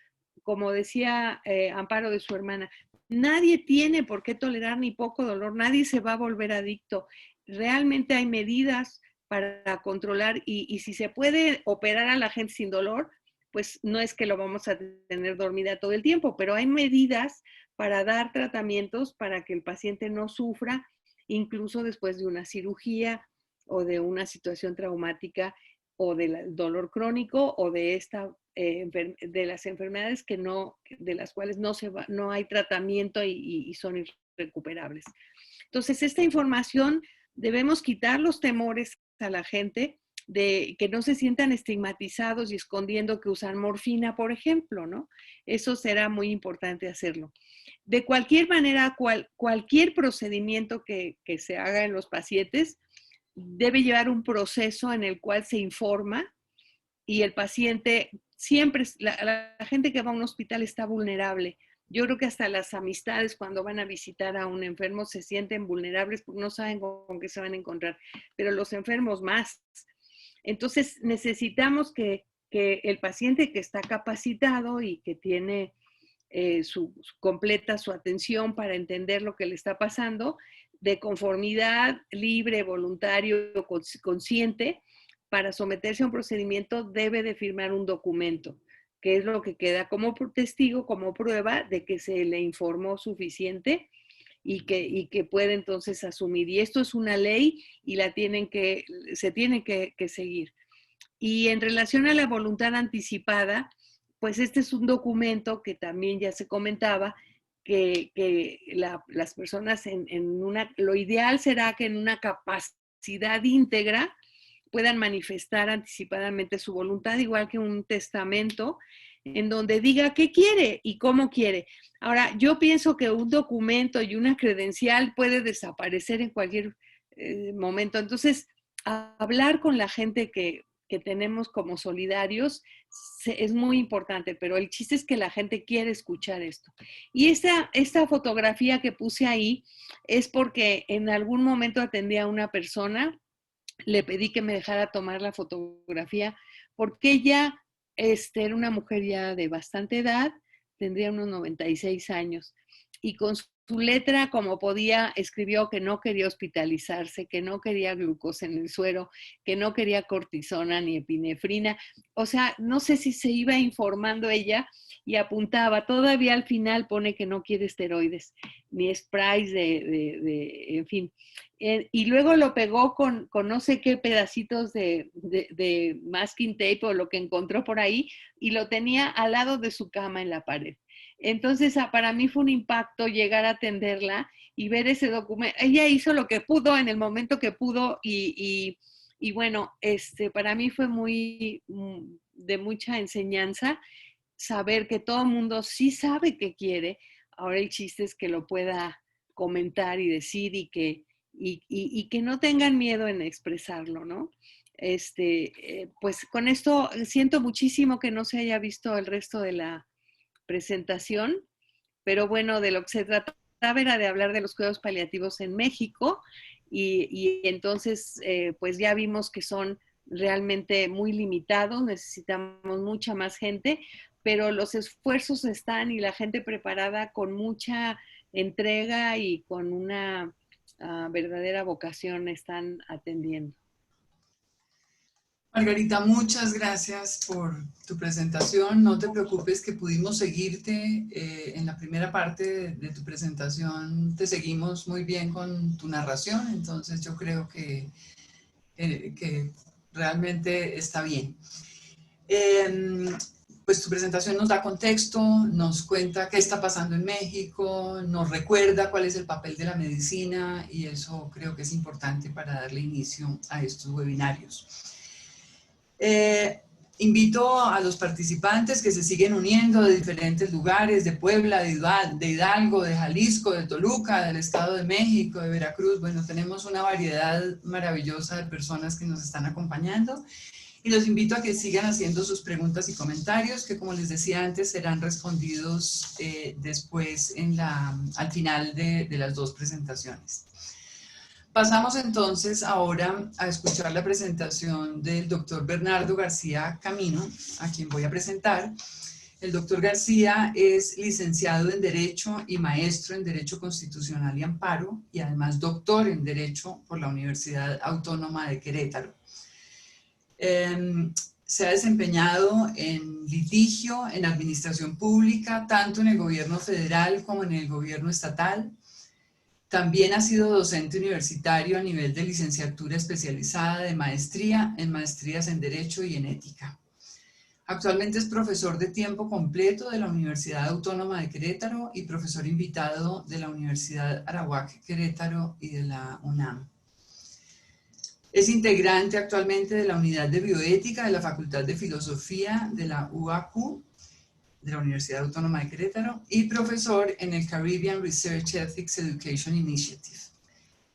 Como decía Amparo de su hermana, nadie tiene por qué tolerar ni poco dolor, nadie se va a volver adicto. Realmente hay medidas para controlar y si se puede operar a la gente sin dolor, pues no es que lo vamos a tener dormida todo el tiempo, pero hay medidas para dar tratamientos para que el paciente no sufra, incluso después de una cirugía o de una situación traumática o del dolor crónico o de de las enfermedades de las cuales no hay tratamiento y son irrecuperables. Entonces, esta información debemos quitar los temores a la gente de que no se sientan estigmatizados y escondiendo que usan morfina, por ejemplo, ¿no? Eso será muy importante hacerlo. De cualquier manera, cualquier procedimiento que se haga en los pacientes debe llevar un proceso en el cual se informa y el paciente siempre, la gente que va a un hospital está vulnerable. Yo creo que hasta las amistades cuando van a visitar a un enfermo se sienten vulnerables porque no saben con qué se van a encontrar, pero los enfermos más. Entonces necesitamos que el paciente que está capacitado y que tiene completa su atención para entender lo que le está pasando, de conformidad, libre, voluntario, consciente, para someterse a un procedimiento debe de firmar un documento, que es lo que queda como testigo, como prueba de que se le informó suficiente y que puede entonces asumir. Y esto es una ley y se tiene que seguir. Y en relación a la voluntad anticipada, pues este es un documento que también ya se comentaba, que las personas lo ideal será que en una capacidad íntegra puedan manifestar anticipadamente su voluntad, igual que un testamento, en donde diga qué quiere y cómo quiere. Ahora, yo pienso que un documento y una credencial puede desaparecer en cualquier momento. Entonces, hablar con la gente que tenemos como solidarios es muy importante, pero el chiste es que la gente quiere escuchar esto. Y esta fotografía que puse ahí es porque en algún momento atendí a una persona, le pedí que me dejara tomar la fotografía porque ella era una mujer ya de bastante edad, tendría unos 96 años, y con su letra, como podía, escribió que no quería hospitalizarse, que no quería glucosa en el suero, que no quería cortisona ni epinefrina. O sea, no sé si se iba informando ella y apuntaba. Todavía al final pone que no quiere esteroides, ni sprays en fin. Y luego lo pegó con no sé qué pedacitos de masking tape o lo que encontró por ahí y lo tenía al lado de su cama en la pared. Entonces, para mí fue un impacto llegar a atenderla y ver ese documento. Ella hizo lo que pudo en el momento que pudo y bueno, para mí fue de mucha enseñanza saber que todo el mundo sí sabe qué quiere. Ahora el chiste es que lo pueda comentar y decir y que no tengan miedo en expresarlo, ¿no? Pues con esto siento muchísimo que no se haya visto el resto de la presentación, pero bueno, de lo que se trataba era de hablar de los cuidados paliativos en México y entonces pues ya vimos que son realmente muy limitados, necesitamos mucha más gente, pero los esfuerzos están y la gente preparada con mucha entrega y con una verdadera vocación están atendiendo. Margarita, muchas gracias por tu presentación. No te preocupes que pudimos seguirte en la primera parte de tu presentación. Te seguimos muy bien con tu narración, entonces yo creo que realmente está bien. Pues tu presentación nos da contexto, nos cuenta qué está pasando en México, nos recuerda cuál es el papel de la medicina y eso creo que es importante para darle inicio a estos webinarios. Invito a los participantes que se siguen uniendo de diferentes lugares, de Puebla, de Hidalgo, de Jalisco, de Toluca, del Estado de México, de Veracruz. Bueno, tenemos una variedad maravillosa de personas que nos están acompañando y los invito a que sigan haciendo sus preguntas y comentarios que, como les decía antes, serán respondidos después al final de las dos presentaciones. Pasamos entonces ahora a escuchar la presentación del doctor Bernardo García Camino, a quien voy a presentar. El doctor García es licenciado en Derecho y maestro en Derecho Constitucional y Amparo, y además doctor en Derecho por la Universidad Autónoma de Querétaro. Se ha desempeñado en litigio, en administración pública, tanto en el gobierno federal como en el gobierno estatal. También ha sido docente universitario a nivel de licenciatura especializada de maestría, en maestrías en Derecho y en Ética. Actualmente es profesor de tiempo completo de la Universidad Autónoma de Querétaro y profesor invitado de la Universidad Arawak Querétaro y de la UNAM. Es integrante actualmente de la Unidad de Bioética de la Facultad de Filosofía de la UAQ, de la Universidad Autónoma de Querétaro, y profesor en el Caribbean Research Ethics Education Initiative.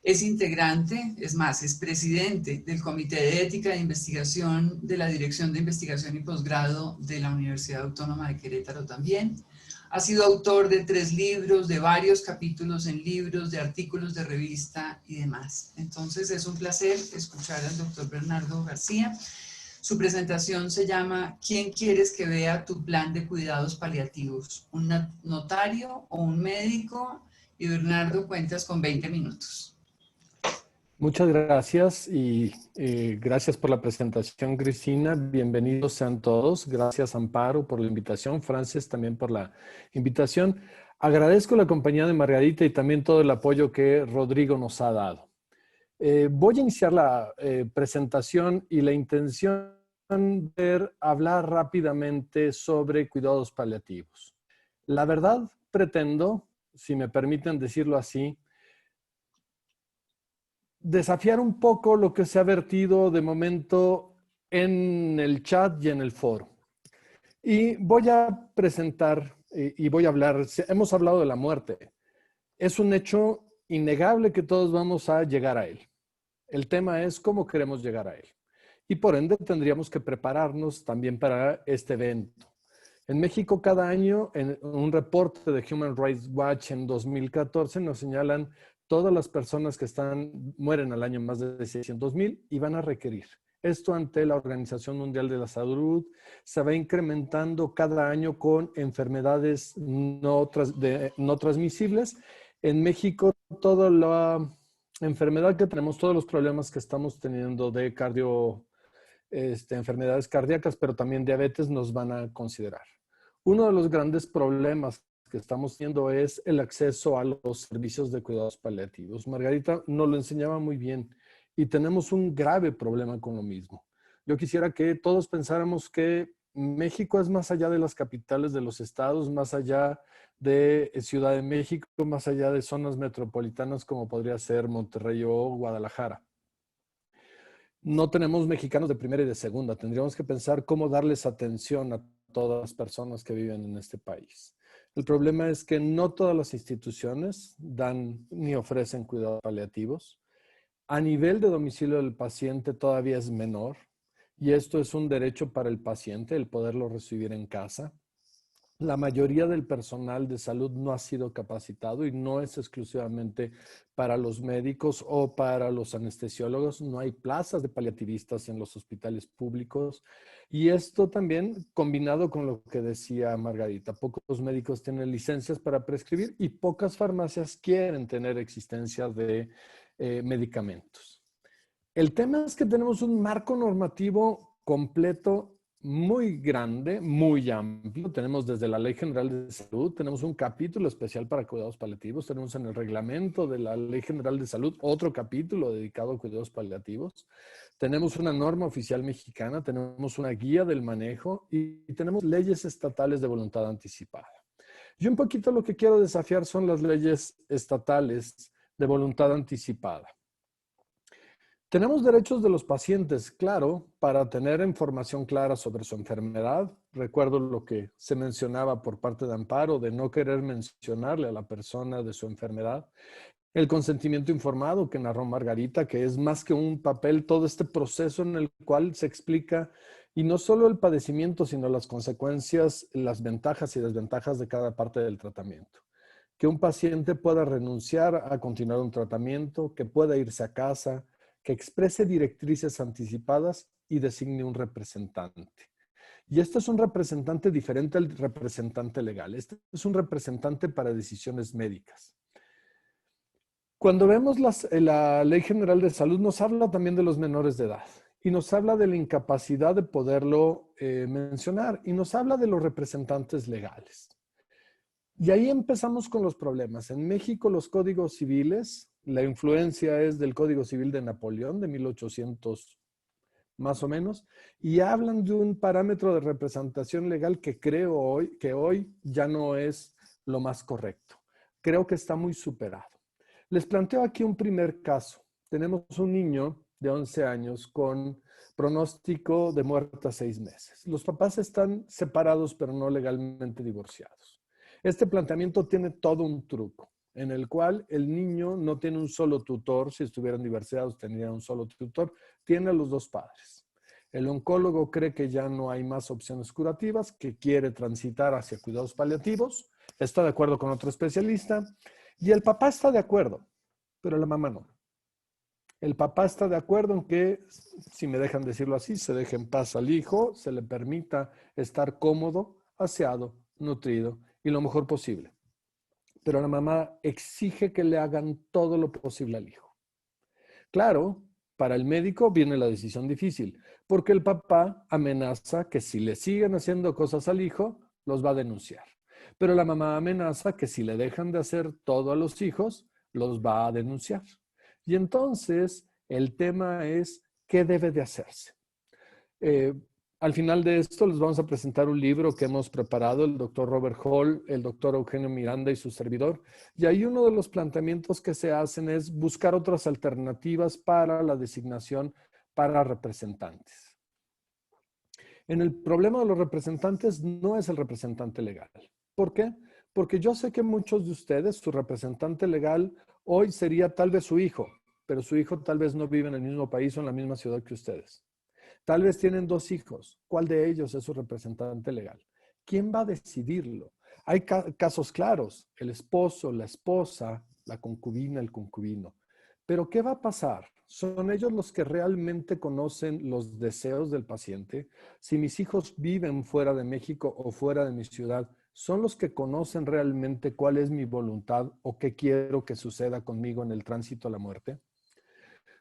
Es integrante, es más, es presidente del Comité de Ética e Investigación de la Dirección de Investigación y Posgrado de la Universidad Autónoma de Querétaro también. Ha sido autor de 3 libros, de varios capítulos en libros, de artículos de revista y demás. Entonces es un placer escuchar al doctor Bernardo García. Su presentación se llama ¿Quién quieres que vea tu plan de cuidados paliativos? ¿Un notario o un médico? Y Bernardo, cuentas con 20 minutos. Muchas gracias y gracias por la presentación, Cristina. Bienvenidos sean todos. Gracias, Amparo, por la invitación. Frances, también por la invitación. Agradezco la compañía de Margarita y también todo el apoyo que Rodrigo nos ha dado. Voy a iniciar la presentación y la intención de hablar rápidamente sobre cuidados paliativos. La verdad, pretendo, si me permiten decirlo así, desafiar un poco lo que se ha vertido de momento en el chat y en el foro. Y voy a presentar y voy a hablar, hemos hablado de la muerte. Es un hecho innegable que todos vamos a llegar a él. El tema es cómo queremos llegar a él. Y por ende tendríamos que prepararnos también para este evento. En México cada año, en un reporte de Human Rights Watch en 2014, nos señalan todas las personas que mueren al año, más de 600,000, y van a requerir. Esto ante la Organización Mundial de la Salud se va incrementando cada año con enfermedades no transmisibles. En México, toda la enfermedad que tenemos, todos los problemas que estamos teniendo de enfermedades cardíacas, pero también diabetes, nos van a considerar. Uno de los grandes problemas que estamos teniendo es el acceso a los servicios de cuidados paliativos. Margarita nos lo enseñaba muy bien y tenemos un grave problema con lo mismo. Yo quisiera que todos pensáramos que México es más allá de las capitales de los estados, más allá de Ciudad de México, más allá de zonas metropolitanas como podría ser Monterrey o Guadalajara. No tenemos mexicanos de primera y de segunda. Tendríamos que pensar cómo darles atención a todas las personas que viven en este país. El problema es que no todas las instituciones dan ni ofrecen cuidados paliativos. A nivel de domicilio del paciente todavía es menor y esto es un derecho para el paciente, el poderlo recibir en casa. La mayoría del personal de salud no ha sido capacitado y no es exclusivamente para los médicos o para los anestesiólogos. No hay plazas de paliativistas en los hospitales públicos. Y esto también combinado con lo que decía Margarita. Pocos médicos tienen licencias para prescribir y pocas farmacias quieren tener existencia de medicamentos. El tema es que tenemos un marco normativo completo, muy grande, muy amplio. Tenemos desde la Ley General de Salud, tenemos un capítulo especial para cuidados paliativos, tenemos en el reglamento de la Ley General de Salud otro capítulo dedicado a cuidados paliativos, tenemos una norma oficial mexicana, tenemos una guía del manejo y tenemos leyes estatales de voluntad anticipada. Y un poquito lo que quiero desafiar son las leyes estatales de voluntad anticipada. Tenemos derechos de los pacientes, claro, para tener información clara sobre su enfermedad. Recuerdo lo que se mencionaba por parte de Amparo, de no querer mencionarle a la persona de su enfermedad. El consentimiento informado que narró Margarita, que es más que un papel, todo este proceso en el cual se explica, y no solo el padecimiento, sino las consecuencias, las ventajas y desventajas de cada parte del tratamiento. Que un paciente pueda renunciar a continuar un tratamiento, que pueda irse a casa, que exprese directrices anticipadas y designe un representante. Y este es un representante diferente al representante legal. Este es un representante para decisiones médicas. Cuando vemos la Ley General de Salud, nos habla también de los menores de edad y nos habla de la incapacidad de poderlo mencionar y nos habla de los representantes legales. Y ahí empezamos con los problemas. En México los códigos civiles, la influencia es del Código Civil de Napoleón de 1800 más o menos, y hablan de un parámetro de representación legal que creo que hoy ya no es lo más correcto. Creo que está muy superado. Les planteo aquí un primer caso. Tenemos un niño de 11 años con pronóstico de muerte a 6 meses. Los papás están separados pero no legalmente divorciados. Este planteamiento tiene todo un truco, en el cual el niño no tiene un solo tutor, si estuvieran divorciados tendría un solo tutor, tiene a los dos padres. El oncólogo cree que ya no hay más opciones curativas, que quiere transitar hacia cuidados paliativos, está de acuerdo con otro especialista, y el papá está de acuerdo, pero la mamá no. El papá está de acuerdo en que, si me dejan decirlo así, se deje en paz al hijo, se le permita estar cómodo, aseado, nutrido y lo mejor posible. Pero la mamá exige que le hagan todo lo posible al hijo. Claro, para el médico viene la decisión difícil, porque el papá amenaza que si le siguen haciendo cosas al hijo, los va a denunciar. Pero la mamá amenaza que si le dejan de hacer todo a los hijos, los va a denunciar. Y entonces el tema es qué debe de hacerse. Al final de esto les vamos a presentar un libro que hemos preparado el doctor Robert Hall, el doctor Eugenio Miranda y su servidor. Y ahí uno de los planteamientos que se hacen es buscar otras alternativas para la designación para representantes. En el problema de los representantes no es el representante legal. ¿Por qué? Porque yo sé que muchos de ustedes, su representante legal hoy sería tal vez su hijo, pero su hijo tal vez no vive en el mismo país o en la misma ciudad que ustedes. Tal vez tienen 2 hijos. ¿Cuál de ellos es su representante legal? ¿Quién va a decidirlo? Hay casos claros. El esposo, la esposa, la concubina, el concubino. Pero ¿qué va a pasar? ¿Son ellos los que realmente conocen los deseos del paciente? Si mis hijos viven fuera de México o fuera de mi ciudad, ¿son los que conocen realmente cuál es mi voluntad o qué quiero que suceda conmigo en el tránsito a la muerte?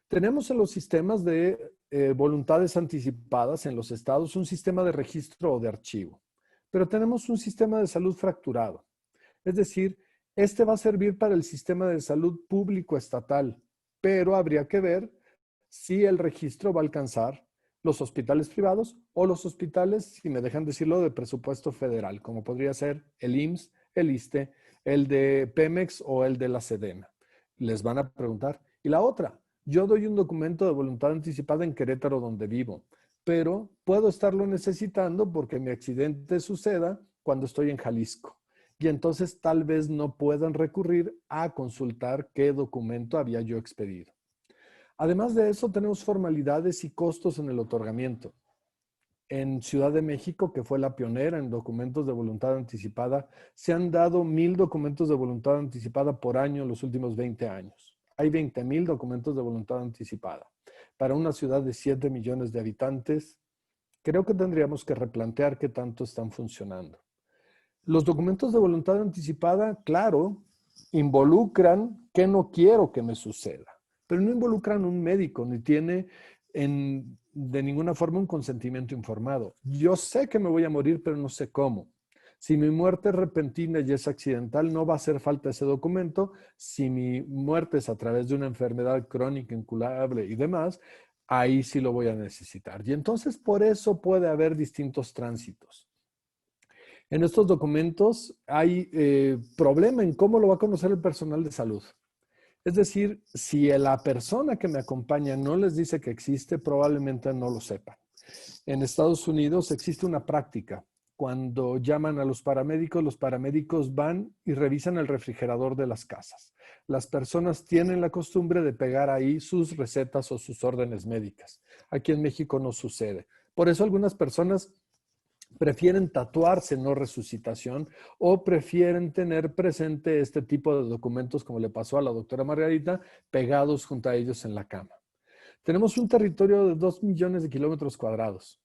Tenemos en los sistemas de voluntades anticipadas en los estados un sistema de registro o de archivo, pero tenemos un sistema de salud fracturado. Es decir, este va a servir para el sistema de salud público estatal, pero habría que ver si el registro va a alcanzar los hospitales privados o los hospitales, si me dejan decirlo, de presupuesto federal, como podría ser el IMSS, el ISSSTE, el de Pemex o el de la Sedena. Les van a preguntar. Y la otra, yo doy un documento de voluntad anticipada en Querétaro donde vivo, pero puedo estarlo necesitando porque mi accidente suceda cuando estoy en Jalisco. Y entonces tal vez no puedan recurrir a consultar qué documento había yo expedido. Además de eso, tenemos formalidades y costos en el otorgamiento. En Ciudad de México, que fue la pionera en documentos de voluntad anticipada, se han dado 1,000 documentos de voluntad anticipada por año en los últimos 20 años. Hay 20,000 documentos de voluntad anticipada. Para una ciudad de 7 millones de habitantes, creo que tendríamos que replantear qué tanto están funcionando. Los documentos de voluntad anticipada, claro, involucran qué no quiero que me suceda, pero no involucran un médico, ni tiene en de ninguna forma un consentimiento informado. Yo sé que me voy a morir, pero no sé cómo. Si mi muerte es repentina y es accidental, no va a hacer falta ese documento. Si mi muerte es a través de una enfermedad crónica, incurable y demás, ahí sí lo voy a necesitar. Y entonces por eso puede haber distintos tránsitos. En estos documentos hay problema en cómo lo va a conocer el personal de salud. Es decir, si la persona que me acompaña no les dice que existe, probablemente no lo sepan. En Estados Unidos existe una práctica. Cuando llaman a los paramédicos van y revisan el refrigerador de las casas. Las personas tienen la costumbre de pegar ahí sus recetas o sus órdenes médicas. Aquí en México no sucede. Por eso algunas personas prefieren tatuarse no resucitación o prefieren tener presente este tipo de documentos, como le pasó a la doctora Margarita, pegados junto a ellos en la cama. Tenemos un territorio de 2 millones de kilómetros cuadrados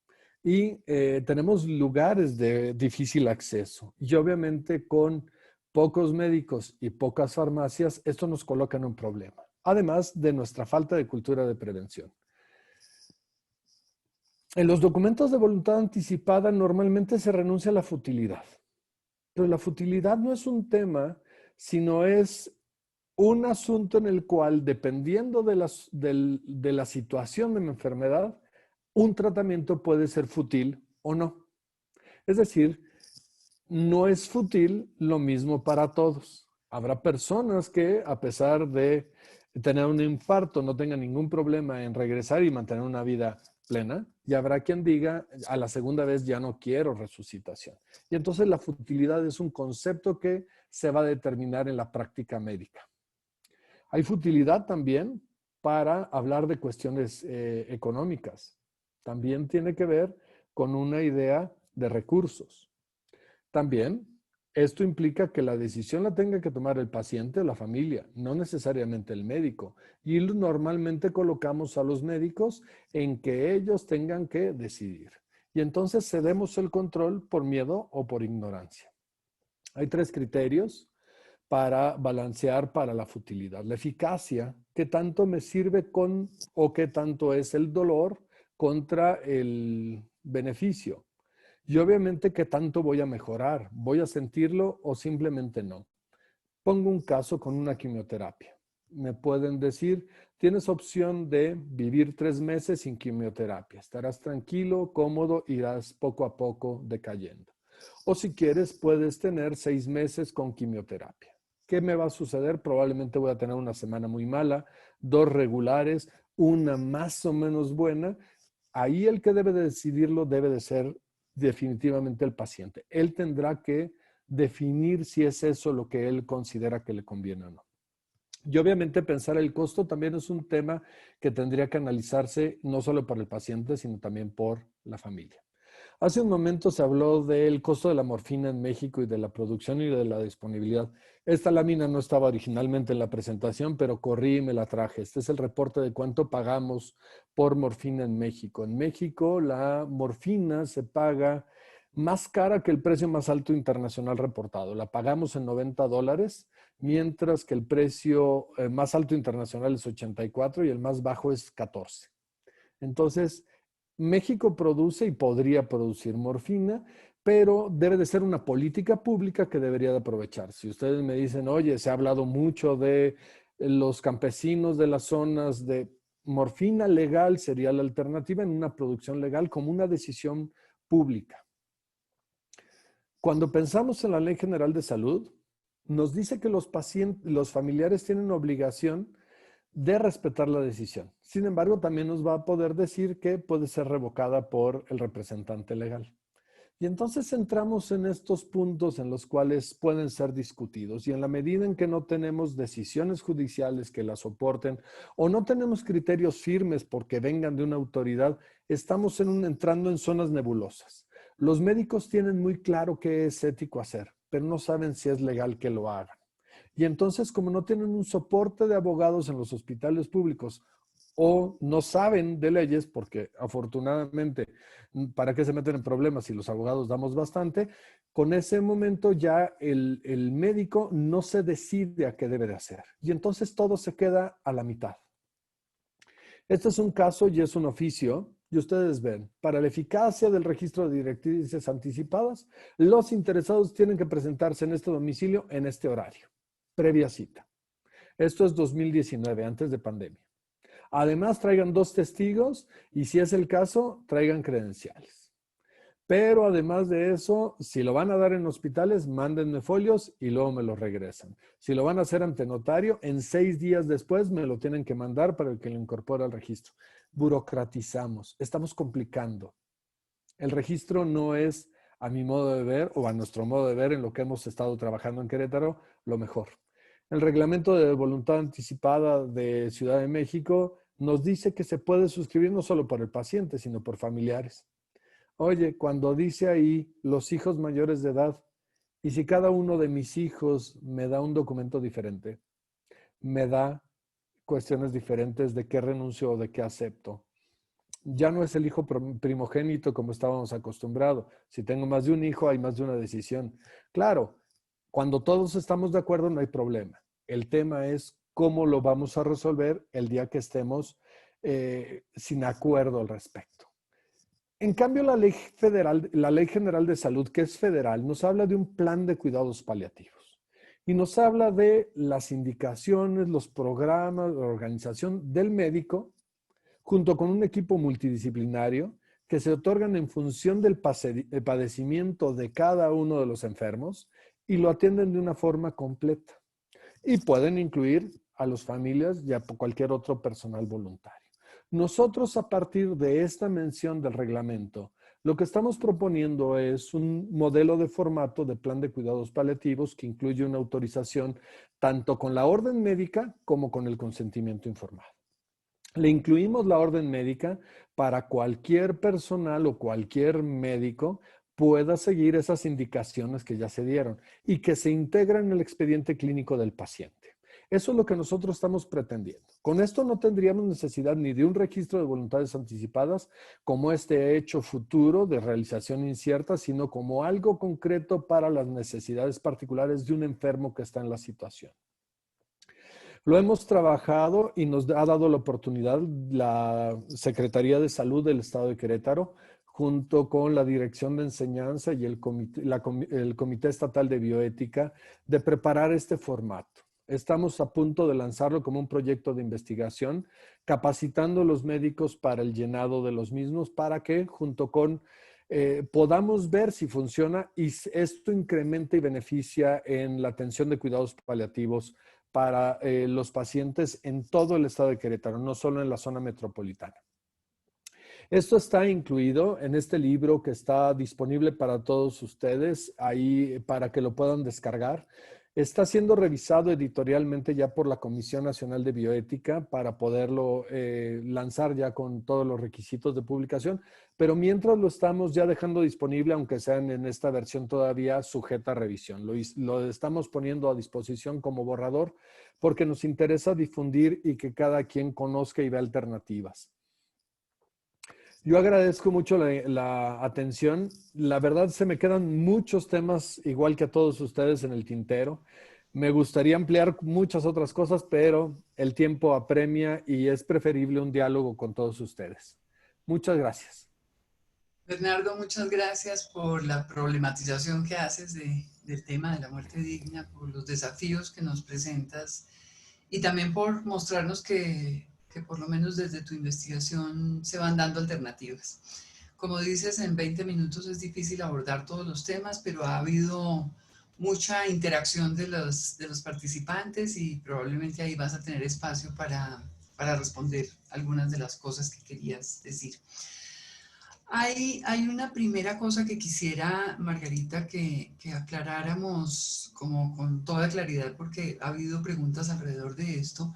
y tenemos lugares de difícil acceso. Y obviamente con pocos médicos y pocas farmacias, esto nos coloca en un problema, además de nuestra falta de cultura de prevención. En los documentos de voluntad anticipada normalmente se renuncia a la futilidad, pero la futilidad no es un tema, sino es un asunto en el cual, dependiendo de la situación de mi enfermedad, un tratamiento puede ser fútil o no. Es decir, no es fútil lo mismo para todos. Habrá personas que, a pesar de tener un infarto, no tengan ningún problema en regresar y mantener una vida plena, y habrá quien diga, a la segunda vez ya no quiero resucitación. Y entonces la futilidad es un concepto que se va a determinar en la práctica médica. Hay futilidad también para hablar de cuestiones económicas. También tiene que ver con una idea de recursos. También esto implica que la decisión la tenga que tomar el paciente o la familia, no necesariamente el médico. Y normalmente colocamos a los médicos en que ellos tengan que decidir. Y entonces cedemos el control por miedo o por ignorancia. Hay 3 criterios para balancear para la futilidad. La eficacia, qué tanto me sirve con o qué tanto es el dolor contra el beneficio. Y obviamente qué tanto voy a mejorar, voy a sentirlo o simplemente no. Pongo un caso con una quimioterapia. Me pueden decir, tienes opción de vivir 3 meses sin quimioterapia. Estarás tranquilo, cómodo, irás poco a poco decayendo. O si quieres, puedes tener 6 meses con quimioterapia. ¿Qué me va a suceder? Probablemente voy a tener una semana muy mala, 2 regulares, una más o menos buena. Ahí el que debe de decidirlo debe de ser definitivamente el paciente. Él tendrá que definir si es eso lo que él considera que le conviene o no. Y obviamente pensar el costo también es un tema que tendría que analizarse no solo por el paciente, sino también por la familia. Hace un momento se habló del costo de la morfina en México y de la producción y de la disponibilidad. Esta lámina no estaba originalmente en la presentación, pero corrí y me la traje. Este es el reporte de cuánto pagamos por morfina en México. En México la morfina se paga más cara que el precio más alto internacional reportado. La pagamos en $90, mientras que el precio más alto internacional es 84 y el más bajo es 14. Entonces, México produce y podría producir morfina, pero debe de ser una política pública que debería de aprovechar. Si ustedes me dicen, oye, se ha hablado mucho de los campesinos de las zonas de morfina legal, sería la alternativa en una producción legal como una decisión pública. Cuando pensamos en la Ley General de Salud, nos dice que los familiares tienen obligación de respetar la decisión. Sin embargo, también nos va a poder decir que puede ser revocada por el representante legal. Y entonces entramos en estos puntos en los cuales pueden ser discutidos y en la medida en que no tenemos decisiones judiciales que la soporten o no tenemos criterios firmes porque vengan de una autoridad, estamos entrando en zonas nebulosas. Los médicos tienen muy claro qué es ético hacer, pero no saben si es legal que lo hagan. Y entonces, como no tienen un soporte de abogados en los hospitales públicos o no saben de leyes, porque afortunadamente, ¿para qué se meten en problemas si los abogados damos bastante? Con ese momento ya el médico no se decide a qué debe de hacer. Y entonces todo se queda a la mitad. Este es un caso y es un oficio Y ustedes ven, para la eficacia del registro de directrices anticipadas, los interesados tienen que presentarse en este domicilio en este horario, previa cita. Esto es 2019, antes de pandemia. Además, traigan 2 testigos y si es el caso, traigan credenciales. Pero además de eso, si lo van a dar en hospitales, mándenme folios y luego me los regresan. Si lo van a hacer ante notario, en 6 días después me lo tienen que mandar para que lo incorpore al registro. Burocratizamos, estamos complicando. El registro no es, a mi modo de ver o a nuestro modo de ver en lo que hemos estado trabajando en Querétaro, lo mejor. El reglamento de voluntad anticipada de Ciudad de México nos dice que se puede suscribir no solo por el paciente, sino por familiares. Oye, cuando dice ahí los hijos mayores de edad, y si cada uno de mis hijos me da un documento diferente, me da cuestiones diferentes de qué renuncio o de qué acepto. Ya no es el hijo primogénito como estábamos acostumbrados. Si tengo más de un hijo, hay más de una decisión. Claro, cuando todos estamos de acuerdo no hay problema. El tema es cómo lo vamos a resolver el día que estemos sin acuerdo al respecto. En cambio, la Ley General de Salud, que es federal, nos habla de un plan de cuidados paliativos y nos habla de las indicaciones, los programas, la organización del médico, junto con un equipo multidisciplinario que se otorgan en función del padecimiento de cada uno de los enfermos y lo atienden de una forma completa. Y pueden incluir a las familias y a cualquier otro personal voluntario. Nosotros, a partir de esta mención del reglamento, lo que estamos proponiendo es un modelo de formato de plan de cuidados paliativos que incluye una autorización tanto con la orden médica como con el consentimiento informado. Le incluimos la orden médica para cualquier personal o cualquier médico pueda seguir esas indicaciones que ya se dieron y que se integran en el expediente clínico del paciente. Eso es lo que nosotros estamos pretendiendo. Con esto no tendríamos necesidad ni de un registro de voluntades anticipadas como este hecho futuro de realización incierta, sino como algo concreto para las necesidades particulares de un enfermo que está en la situación. Lo hemos trabajado y nos ha dado la oportunidad la Secretaría de Salud del Estado de Querétaro, junto con la Dirección de Enseñanza y el Comité Estatal de Bioética, de preparar este formato. Estamos a punto de lanzarlo como un proyecto de investigación, capacitando a los médicos para el llenado de los mismos, para que junto con podamos ver si funciona y esto incrementa y beneficia en la atención de cuidados paliativos para los pacientes en todo el estado de Querétaro, no solo en la zona metropolitana. Esto está incluido en este libro que está disponible para todos ustedes, ahí para que lo puedan descargar. Está siendo revisado editorialmente ya por la Comisión Nacional de Bioética para poderlo lanzar ya con todos los requisitos de publicación, pero mientras lo estamos ya dejando disponible, aunque sean en esta versión todavía sujeta a revisión. Lo estamos poniendo a disposición como borrador porque nos interesa difundir y que cada quien conozca y vea alternativas. Yo agradezco mucho la atención. La verdad se me quedan muchos temas, igual que a todos ustedes, en el tintero. Me gustaría ampliar muchas otras cosas, pero el tiempo apremia y es preferible un diálogo con todos ustedes. Muchas gracias. Bernardo, muchas gracias por la problematización que haces del tema de la muerte digna, por los desafíos que nos presentas y también por mostrarnos que por lo menos desde tu investigación se van dando alternativas. Como dices, en 20 minutos es difícil abordar todos los temas, pero ha habido mucha interacción de los participantes y probablemente ahí vas a tener espacio para responder algunas de las cosas que querías decir. Hay una primera cosa que quisiera, Margarita, que aclaráramos como con toda claridad, porque ha habido preguntas alrededor de esto,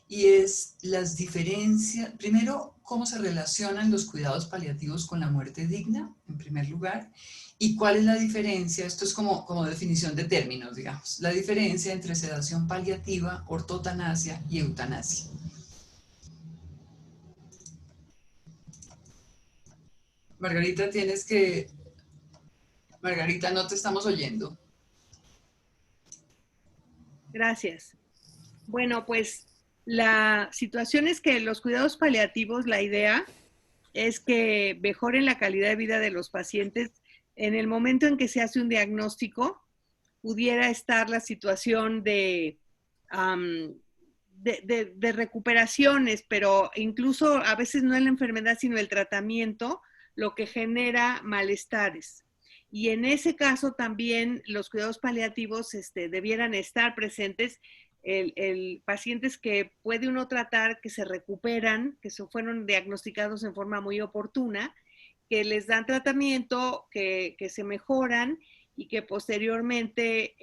y es las diferencias, primero, cómo se relacionan los cuidados paliativos con la muerte digna, en primer lugar, y cuál es la diferencia, esto es como definición de términos, digamos, la diferencia entre sedación paliativa, ortotanasia y eutanasia. Margarita, Margarita, no te estamos oyendo. Gracias. Bueno, pues la situación es que los cuidados paliativos, la idea es que mejoren la calidad de vida de los pacientes. En el momento en que se hace un diagnóstico, pudiera estar la situación de recuperaciones, pero incluso a veces no es la enfermedad, sino el tratamiento, lo que genera malestares. Y en ese caso también los cuidados paliativos debieran estar presentes, pacientes que puede uno tratar, que se recuperan, que fueron diagnosticados en forma muy oportuna, que les dan tratamiento, que se mejoran y que posteriormente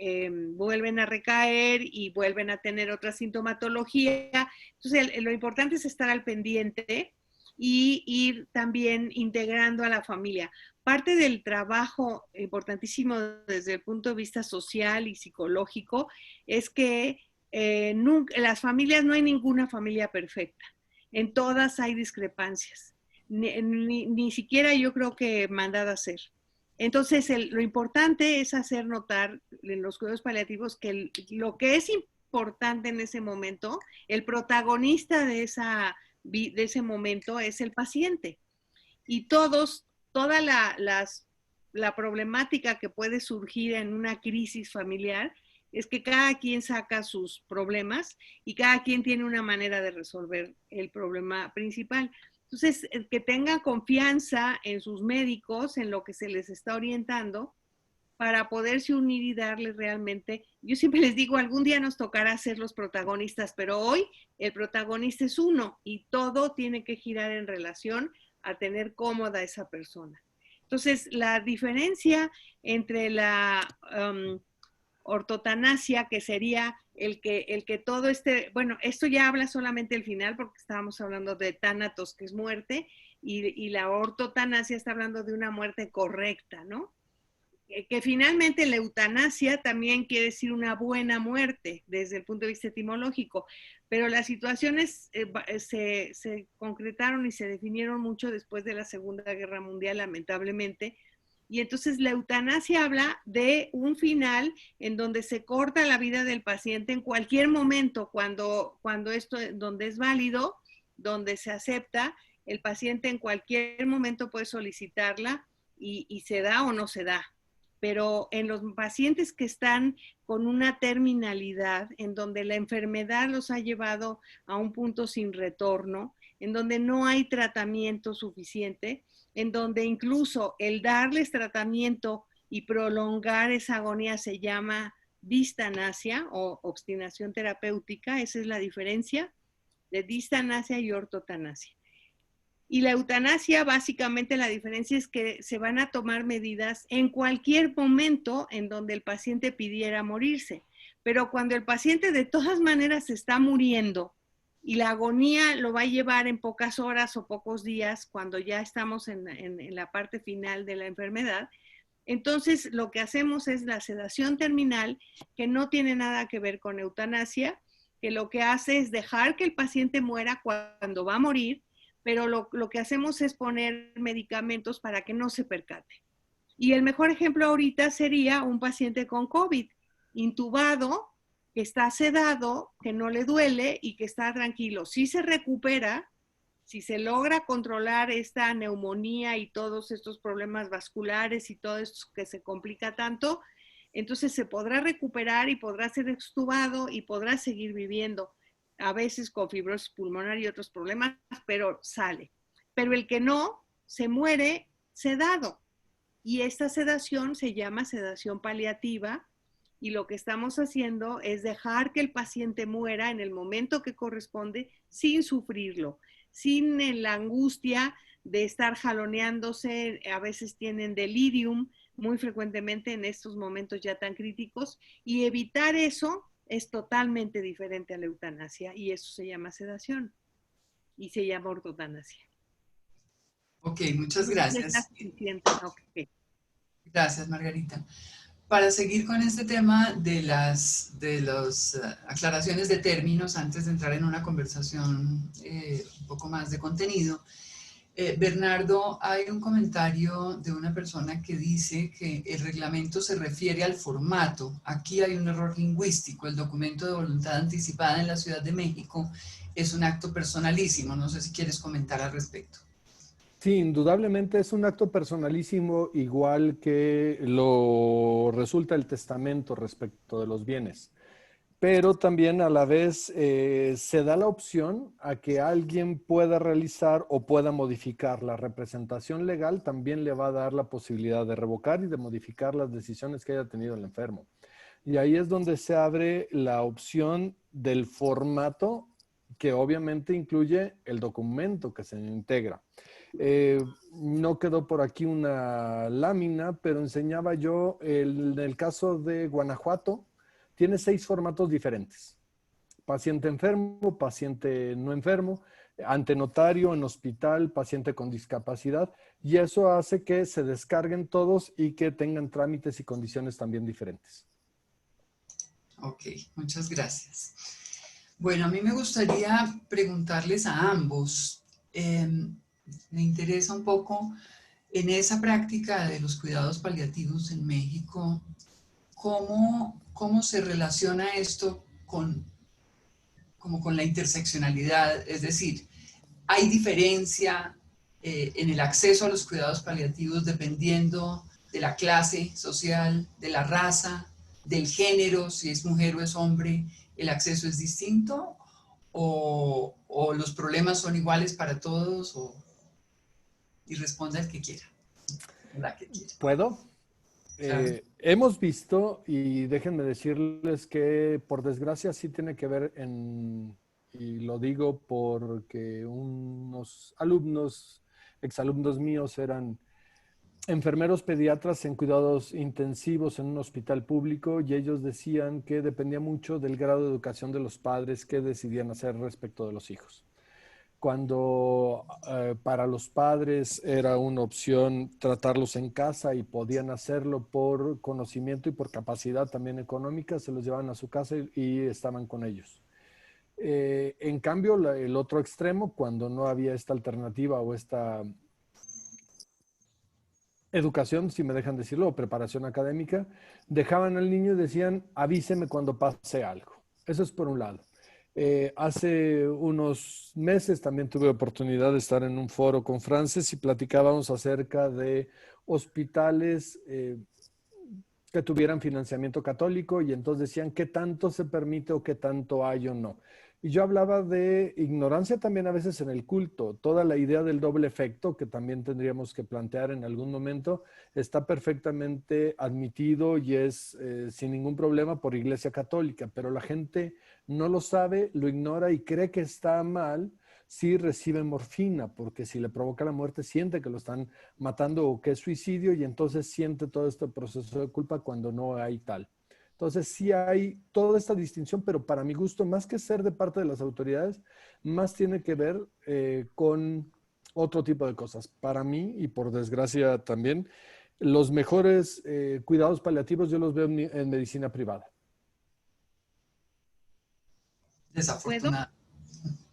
vuelven a recaer y vuelven a tener otra sintomatología. Entonces, lo importante es estar al pendiente y ir también integrando a la familia. Parte del trabajo importantísimo desde el punto de vista social y psicológico es que en las familias no hay ninguna familia perfecta. En todas hay discrepancias. Ni siquiera yo creo que mandada a hacer. Entonces, lo importante es hacer notar en los cuidados paliativos que lo que es importante en ese momento, el protagonista de ese momento es el paciente. Y toda la problemática que puede surgir en una crisis familiar es que cada quien saca sus problemas y cada quien tiene una manera de resolver el problema principal. Entonces, que tengan confianza en sus médicos, en lo que se les está orientando, para poderse unir y darles realmente, yo siempre les digo, algún día nos tocará ser los protagonistas, pero hoy el protagonista es uno y todo tiene que girar en relación a tener cómoda a esa persona. Entonces, la diferencia entre la ortotanasia, que sería el que todo bueno, esto ya habla solamente el final porque estábamos hablando de tánatos, que es muerte, y la ortotanasia está hablando de una muerte correcta, ¿no? Que finalmente la eutanasia también quiere decir una buena muerte desde el punto de vista etimológico, pero las situaciones se concretaron y se definieron mucho después de la Segunda Guerra Mundial, lamentablemente. Y entonces la eutanasia habla de un final en donde se corta la vida del paciente en cualquier momento, donde es válido, donde se acepta, el paciente en cualquier momento puede solicitarla y se da o no se da. Pero en los pacientes que están con una terminalidad, en donde la enfermedad los ha llevado a un punto sin retorno, en donde no hay tratamiento suficiente, en donde incluso el darles tratamiento y prolongar esa agonía se llama distanasia o obstinación terapéutica. Esa es la diferencia de distanasia y ortotanasia. Y la eutanasia, básicamente la diferencia es que se van a tomar medidas en cualquier momento en donde el paciente pidiera morirse. Pero cuando el paciente de todas maneras está muriendo y la agonía lo va a llevar en pocas horas o pocos días, cuando ya estamos en la parte final de la enfermedad, entonces lo que hacemos es la sedación terminal, que no tiene nada que ver con eutanasia, que lo que hace es dejar que el paciente muera cuando va a morir, pero lo que hacemos es poner medicamentos para que no se percate. Y el mejor ejemplo ahorita sería un paciente con COVID, intubado, que está sedado, que no le duele y que está tranquilo. Si se recupera, si se logra controlar esta neumonía y todos estos problemas vasculares y todo esto que se complica tanto, entonces se podrá recuperar y podrá ser extubado y podrá seguir viviendo, a veces con fibrosis pulmonar y otros problemas, pero sale. Pero el que no, se muere sedado. Y esta sedación se llama sedación paliativa, y lo que estamos haciendo es dejar que el paciente muera en el momento que corresponde sin sufrirlo, sin la angustia de estar jaloneándose. A veces tienen delirium muy frecuentemente en estos momentos ya tan críticos, y evitar eso es totalmente diferente a la eutanasia, y eso se llama sedación y se llama ortotanasia. Ok, muchas gracias. Okay. Gracias, Margarita. Para seguir con este tema de las aclaraciones de términos, antes de entrar en una conversación un poco más de contenido, Bernardo, hay un comentario de una persona que dice que el reglamento se refiere al formato. Aquí hay un error lingüístico. El documento de voluntad anticipada en la Ciudad de México es un acto personalísimo. No sé si quieres comentar al respecto. Sí, indudablemente es un acto personalísimo, igual que lo resulta el testamento respecto de los bienes. Pero también a la vez se da la opción a que alguien pueda realizar o pueda modificar. La representación legal también le va a dar la posibilidad de revocar y de modificar las decisiones que haya tenido el enfermo. Y ahí es donde se abre la opción del formato, que obviamente incluye el documento que se integra. No quedó por aquí una lámina, pero enseñaba yo en el caso de Guanajuato, tiene 6 formatos diferentes. Paciente enfermo, paciente no enfermo, ante notario, en hospital, paciente con discapacidad, y eso hace que se descarguen todos y que tengan trámites y condiciones también diferentes. Ok, muchas gracias. Bueno, a mí me gustaría preguntarles a ambos. Me interesa un poco en esa práctica de los cuidados paliativos en México, ¿cómo se relaciona esto con la interseccionalidad? Es decir, ¿hay diferencia en el acceso a los cuidados paliativos dependiendo de la clase social, de la raza, del género, si es mujer o es hombre, el acceso es distinto? ¿O los problemas son iguales para todos? Y responda el que quiera, la que quiera. ¿Puedo? Claro. Hemos visto, y déjenme decirles que por desgracia sí tiene que ver y lo digo porque unos alumnos, exalumnos míos eran enfermeros pediatras en cuidados intensivos en un hospital público, y ellos decían que dependía mucho del grado de educación de los padres que decidían hacer respecto de los hijos. Cuando para los padres era una opción tratarlos en casa y podían hacerlo por conocimiento y por capacidad también económica, se los llevaban a su casa y estaban con ellos. En cambio, el otro extremo, cuando no había esta alternativa o esta educación, si me dejan decirlo, o preparación académica, dejaban al niño y decían, avíseme cuando pase algo. Eso es por un lado. Hace unos meses también tuve oportunidad de estar en un foro con Frances y platicábamos acerca de hospitales que tuvieran financiamiento católico, y entonces decían qué tanto se permite o qué tanto hay o no. Y yo hablaba de ignorancia también a veces en el culto. Toda la idea del doble efecto, que también tendríamos que plantear en algún momento, está perfectamente admitido y es sin ningún problema por Iglesia Católica, pero la gente no lo sabe, lo ignora y cree que está mal si recibe morfina, porque si le provoca la muerte siente que lo están matando o que es suicidio, y entonces siente todo este proceso de culpa cuando no hay tal. Entonces sí hay toda esta distinción, pero para mi gusto, más que ser de parte de las autoridades, más tiene que ver con otro tipo de cosas. Para mí, y por desgracia también, los mejores cuidados paliativos yo los veo en medicina privada. Desafortunada.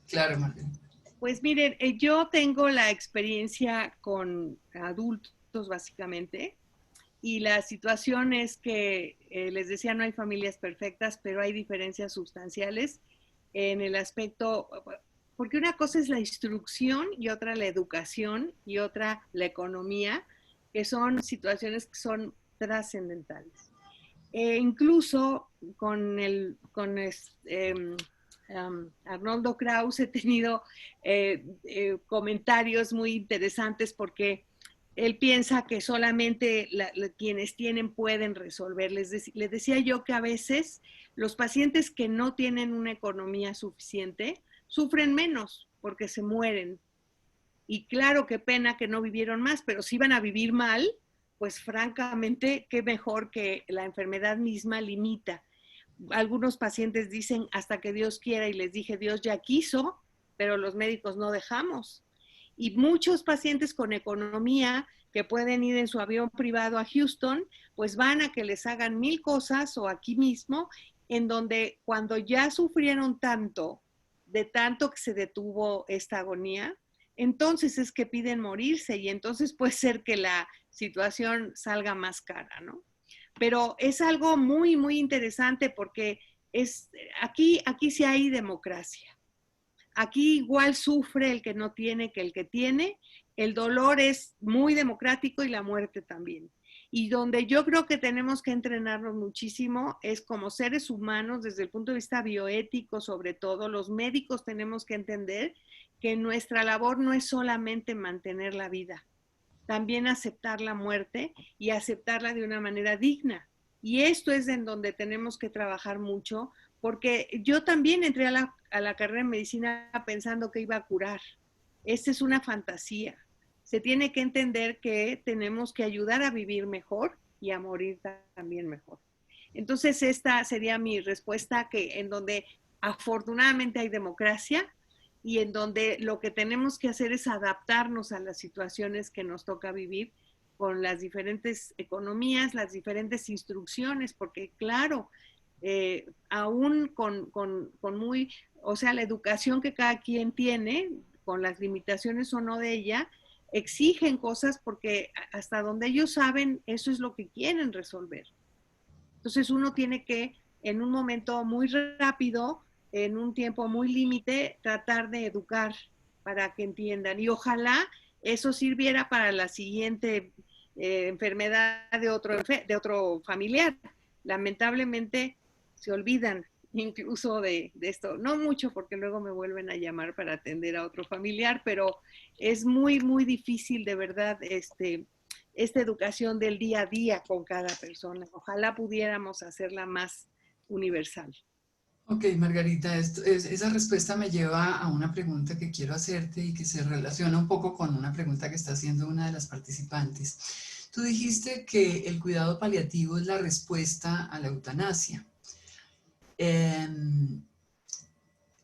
Claro, Margarita. Pues miren, yo tengo la experiencia con adultos básicamente, y la situación es que, les decía, no hay familias perfectas, pero hay diferencias sustanciales en el aspecto, porque una cosa es la instrucción y otra la educación y otra la economía, que son situaciones que son trascendentales. Incluso con Arnoldo Kraus he tenido comentarios muy interesantes, porque él piensa que solamente quienes tienen pueden resolver. Les decía yo que a veces los pacientes que no tienen una economía suficiente sufren menos porque se mueren. Y claro, qué pena que no vivieron más, pero si van a vivir mal, pues francamente, qué mejor que la enfermedad misma limita. Algunos pacientes dicen hasta que Dios quiera, y les dije, Dios ya quiso, pero los médicos no dejamos. Y muchos pacientes con economía que pueden ir en su avión privado a Houston, pues van a que les hagan 1000 cosas, o aquí mismo, en donde cuando ya sufrieron tanto, de tanto que se detuvo esta agonía, entonces es que piden morirse, y entonces puede ser que la situación salga más cara, ¿no? Pero es algo muy, muy interesante, porque aquí sí hay democracia. Aquí igual sufre el que no tiene que el que tiene. El dolor es muy democrático y la muerte también. Y donde yo creo que tenemos que entrenarnos muchísimo es como seres humanos, desde el punto de vista bioético, sobre todo, los médicos tenemos que entender que nuestra labor no es solamente mantener la vida, también aceptar la muerte y aceptarla de una manera digna. Y esto es en donde tenemos que trabajar mucho, porque yo también entré a la carrera en medicina pensando que iba a curar. Esta es una fantasía. Se tiene que entender que tenemos que ayudar a vivir mejor y a morir también mejor. Entonces, esta sería mi respuesta, que en donde afortunadamente hay democracia y en donde lo que tenemos que hacer es adaptarnos a las situaciones que nos toca vivir con las diferentes economías, las diferentes instrucciones, porque claro, aún con muy, o sea, la educación que cada quien tiene, con las limitaciones o no de ella, exigen cosas porque hasta donde ellos saben, eso es lo que quieren resolver. Entonces uno tiene que, en un momento muy rápido, en un tiempo muy límite, tratar de educar para que entiendan. Y ojalá eso sirviera para la siguiente enfermedad de otro familiar. Lamentablemente se olvidan incluso de esto. No mucho, porque luego me vuelven a llamar para atender a otro familiar, pero es muy, muy difícil de verdad esta educación del día a día con cada persona. Ojalá pudiéramos hacerla más universal. Ok, Margarita, esa respuesta me lleva a una pregunta que quiero hacerte y que se relaciona un poco con una pregunta que está haciendo una de las participantes. Tú dijiste que el cuidado paliativo es la respuesta a la eutanasia.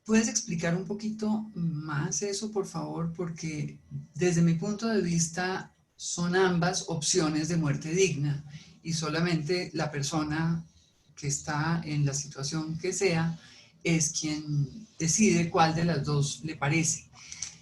¿Puedes explicar un poquito más eso, por favor? Porque desde mi punto de vista son ambas opciones de muerte digna y solamente la persona que está en la situación que sea es quien decide cuál de las dos le parece.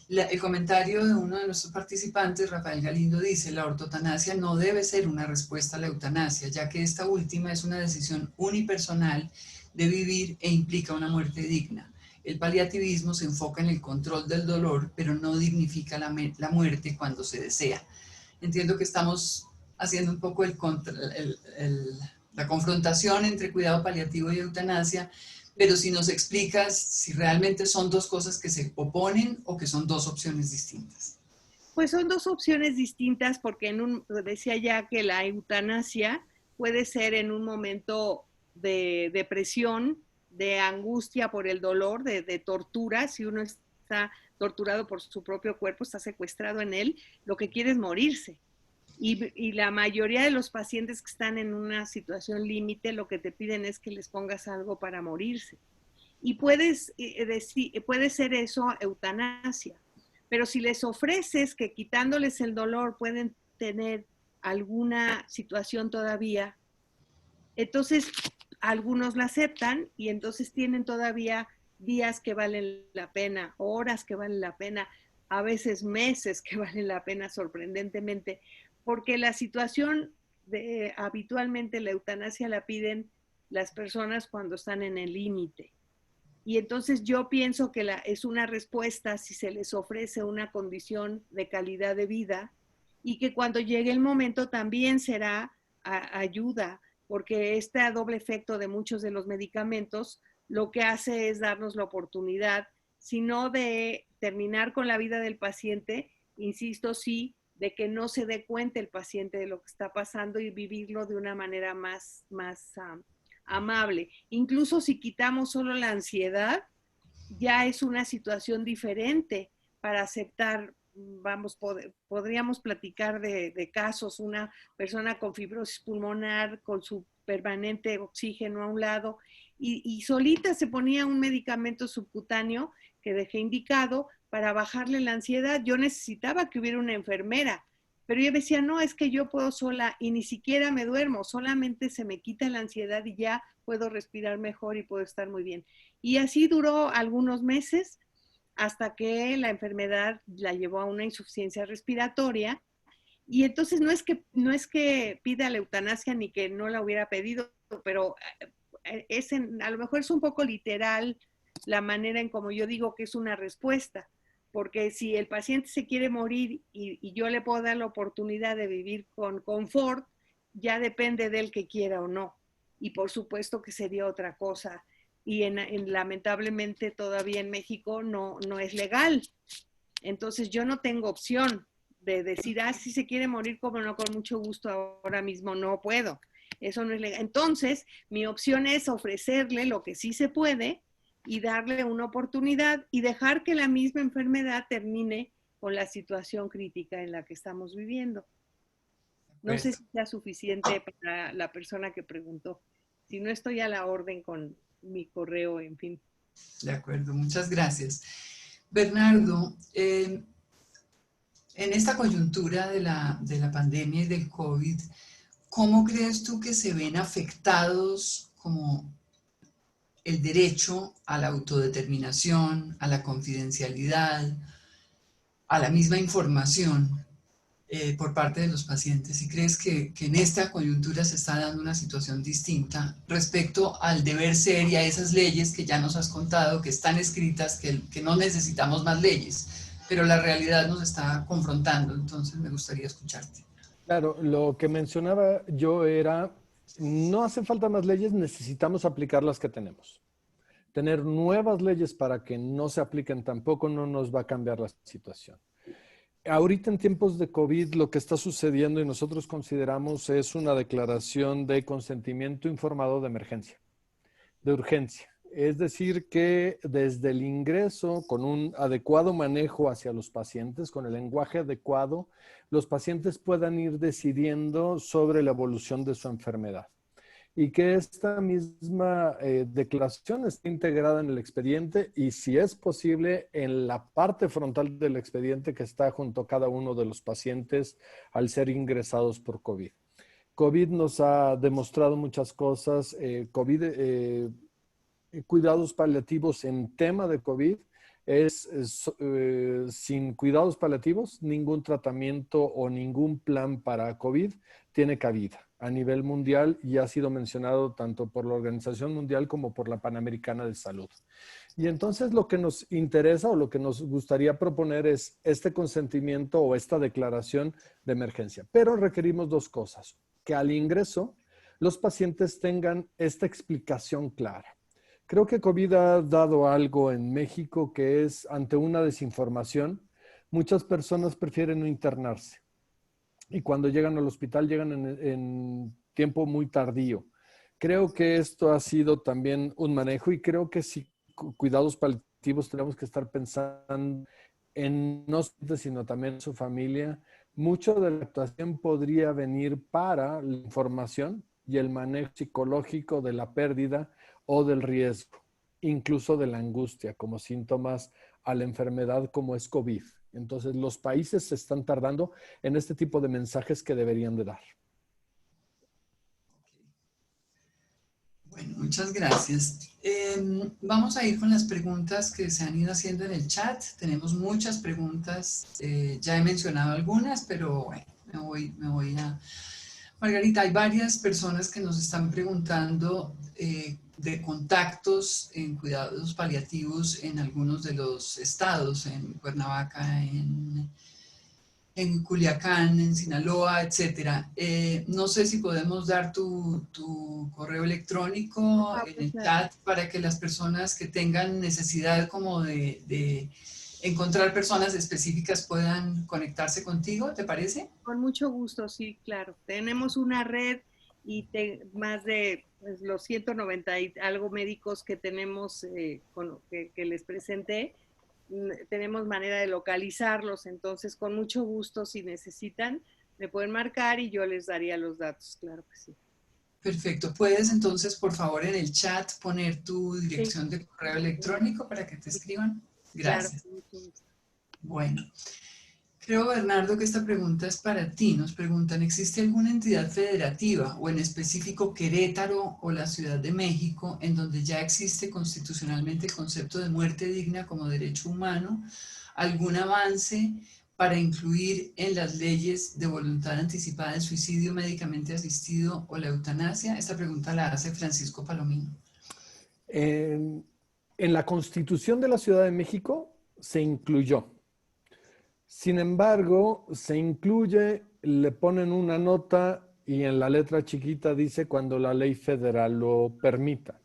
El comentario de uno de nuestros participantes, Rafael Galindo, dice: la ortotanasia no debe ser una respuesta a la eutanasia, ya que esta última es una decisión unipersonal de vivir e implica una muerte digna. El paliativismo se enfoca en el control del dolor, pero no dignifica la muerte cuando se desea. Entiendo que estamos haciendo un poco la confrontación entre cuidado paliativo y eutanasia, pero si nos explicas si realmente son dos cosas que se oponen o que son dos opciones distintas. Pues son dos opciones distintas, porque decía ya que la eutanasia puede ser en un momento de depresión, de angustia por el dolor, de tortura. Si uno está torturado por su propio cuerpo, está secuestrado en él, lo que quiere es morirse. Y la mayoría de los pacientes que están en una situación límite, lo que te piden es que les pongas algo para morirse. Y puede ser eso eutanasia. Pero si les ofreces que quitándoles el dolor pueden tener alguna situación todavía, entonces algunos la aceptan y entonces tienen todavía días que valen la pena, horas que valen la pena, a veces meses que valen la pena, sorprendentemente, porque la situación habitualmente la eutanasia la piden las personas cuando están en el límite. Y entonces yo pienso que es una respuesta si se les ofrece una condición de calidad de vida, y que cuando llegue el momento también será ayuda, porque este doble efecto de muchos de los medicamentos lo que hace es darnos la oportunidad, si no de terminar con la vida del paciente, insisto, sí, de que no se dé cuenta el paciente de lo que está pasando y vivirlo de una manera más amable. Incluso si quitamos solo la ansiedad, ya es una situación diferente para aceptar. Podríamos platicar de casos, una persona con fibrosis pulmonar, con su permanente oxígeno a un lado, y solita se ponía un medicamento subcutáneo que dejé indicado para bajarle la ansiedad. Yo necesitaba que hubiera una enfermera, pero yo decía, no, es que yo puedo sola y ni siquiera me duermo, solamente se me quita la ansiedad y ya puedo respirar mejor y puedo estar muy bien. Y así duró algunos meses hasta que la enfermedad la llevó a una insuficiencia respiratoria. Y entonces no es que pida la eutanasia ni que no la hubiera pedido, pero a lo mejor es un poco literal la manera en como yo digo que es una respuesta. Porque si el paciente se quiere morir y yo le puedo dar la oportunidad de vivir con confort, ya depende de él que quiera o no. Y por supuesto que sería otra cosa. Y lamentablemente todavía en México no es legal. Entonces yo no tengo opción de decir, si se quiere morir, como no, con mucho gusto, ahora mismo no puedo. Eso no es legal. Entonces mi opción es ofrecerle lo que sí se puede y darle una oportunidad y dejar que la misma enfermedad termine con la situación crítica en la que estamos viviendo. No sé si sea suficiente para la persona que preguntó. Si no, estoy a la orden con mi correo, en fin. De acuerdo, muchas gracias. Bernardo, en esta coyuntura de la pandemia y del COVID, ¿cómo crees tú que se ven afectados como el derecho a la autodeterminación, a la confidencialidad, a la misma información por parte de los pacientes? ¿Y crees que en esta coyuntura se está dando una situación distinta respecto al deber ser y a esas leyes que ya nos has contado, que están escritas, que no necesitamos más leyes, pero la realidad nos está confrontando? Entonces me gustaría escucharte. Claro, lo que mencionaba yo era, no hace falta más leyes, necesitamos aplicar las que tenemos. Tener nuevas leyes para que no se apliquen tampoco no nos va a cambiar la situación. Ahorita en tiempos de COVID lo que está sucediendo y nosotros consideramos es una declaración de consentimiento informado de emergencia, de urgencia. Es decir, que desde el ingreso, con un adecuado manejo hacia los pacientes, con el lenguaje adecuado, los pacientes puedan ir decidiendo sobre la evolución de su enfermedad. Y que esta misma declaración esté integrada en el expediente y, si es posible, en la parte frontal del expediente que está junto a cada uno de los pacientes al ser ingresados por COVID. COVID nos ha demostrado muchas cosas. Cuidados paliativos en tema de COVID sin cuidados paliativos, ningún tratamiento o ningún plan para COVID tiene cabida a nivel mundial y ha sido mencionado tanto por la Organización Mundial como por la Panamericana de Salud. Y entonces lo que nos interesa o lo que nos gustaría proponer es este consentimiento o esta declaración de emergencia. Pero requerimos dos cosas: que al ingreso los pacientes tengan esta explicación clara. Creo que COVID ha dado algo en México que es, ante una desinformación, muchas personas prefieren no internarse. Y cuando llegan al hospital, llegan en tiempo muy tardío. Creo que esto ha sido también un manejo y creo que si cuidados paliativos tenemos que estar pensando en no solamente, sino también en su familia. Mucho de la actuación podría venir para la información y el manejo psicológico de la pérdida o del riesgo, incluso de la angustia, como síntomas a la enfermedad como es COVID. Entonces, los países se están tardando en este tipo de mensajes que deberían de dar. Bueno, muchas gracias. Vamos a ir con las preguntas que se han ido haciendo en el chat. Tenemos muchas preguntas. Ya he mencionado algunas, pero bueno, me voy a... Margarita, hay varias personas que nos están preguntando de contactos en cuidados paliativos en algunos de los estados, en Cuernavaca, en Culiacán, en Sinaloa, etcétera. No sé si podemos dar tu correo electrónico en el chat para que las personas que tengan necesidad como de encontrar personas específicas puedan conectarse contigo, ¿te parece? Con mucho gusto, sí, claro. Tenemos una red y más de los 190 y algo médicos que tenemos, que les presenté, tenemos manera de localizarlos, entonces con mucho gusto, si necesitan, me pueden marcar y yo les daría los datos, claro que sí. Perfecto. ¿Puedes entonces, por favor, en el chat poner tu dirección de correo electrónico para que te escriban? Gracias. Claro. Bueno, creo, Bernardo, que esta pregunta es para ti. Nos preguntan, ¿existe alguna entidad federativa o en específico Querétaro o la Ciudad de México en donde ya existe constitucionalmente el concepto de muerte digna como derecho humano? ¿Algún avance para incluir en las leyes de voluntad anticipada el suicidio médicamente asistido o la eutanasia? Esta pregunta la hace Francisco Palomino. En la Constitución de la Ciudad de México se incluyó. Sin embargo, se incluye, le ponen una nota y en la letra chiquita dice cuando la ley federal lo permita.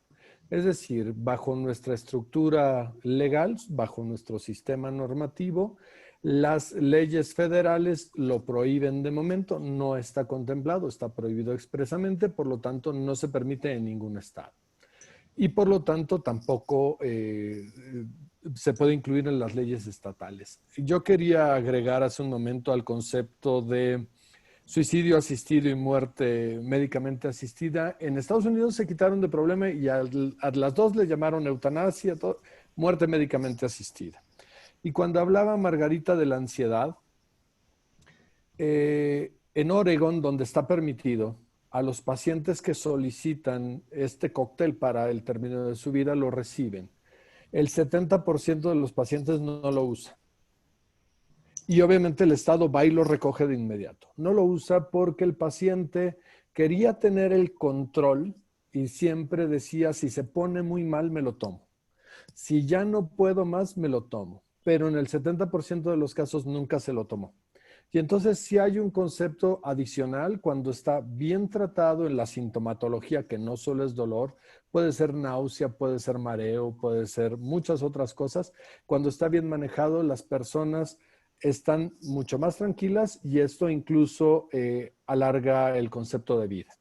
Es decir, bajo nuestra estructura legal, bajo nuestro sistema normativo, las leyes federales lo prohíben de momento, no está contemplado, está prohibido expresamente, por lo tanto no se permite en ningún estado. Y por lo tanto tampoco se puede incluir en las leyes estatales. Yo quería agregar hace un momento al concepto de suicidio asistido y muerte médicamente asistida. En Estados Unidos se quitaron de problema y a las dos le llamaron eutanasia, muerte médicamente asistida. Y cuando hablaba Margarita de la ansiedad, en Oregon, donde está permitido, a los pacientes que solicitan este cóctel para el término de su vida lo reciben. El 70% de los pacientes no lo usa. Y obviamente el Estado va y lo recoge de inmediato. No lo usa porque el paciente quería tener el control y siempre decía, si se pone muy mal, me lo tomo. Si ya no puedo más, me lo tomo. Pero en el 70% de los casos nunca se lo tomó. Y entonces sí hay un concepto adicional cuando está bien tratado en la sintomatología, que no solo es dolor, puede ser náusea, puede ser mareo, puede ser muchas otras cosas. Cuando está bien manejado, las personas están mucho más tranquilas y esto incluso alarga el concepto de vida.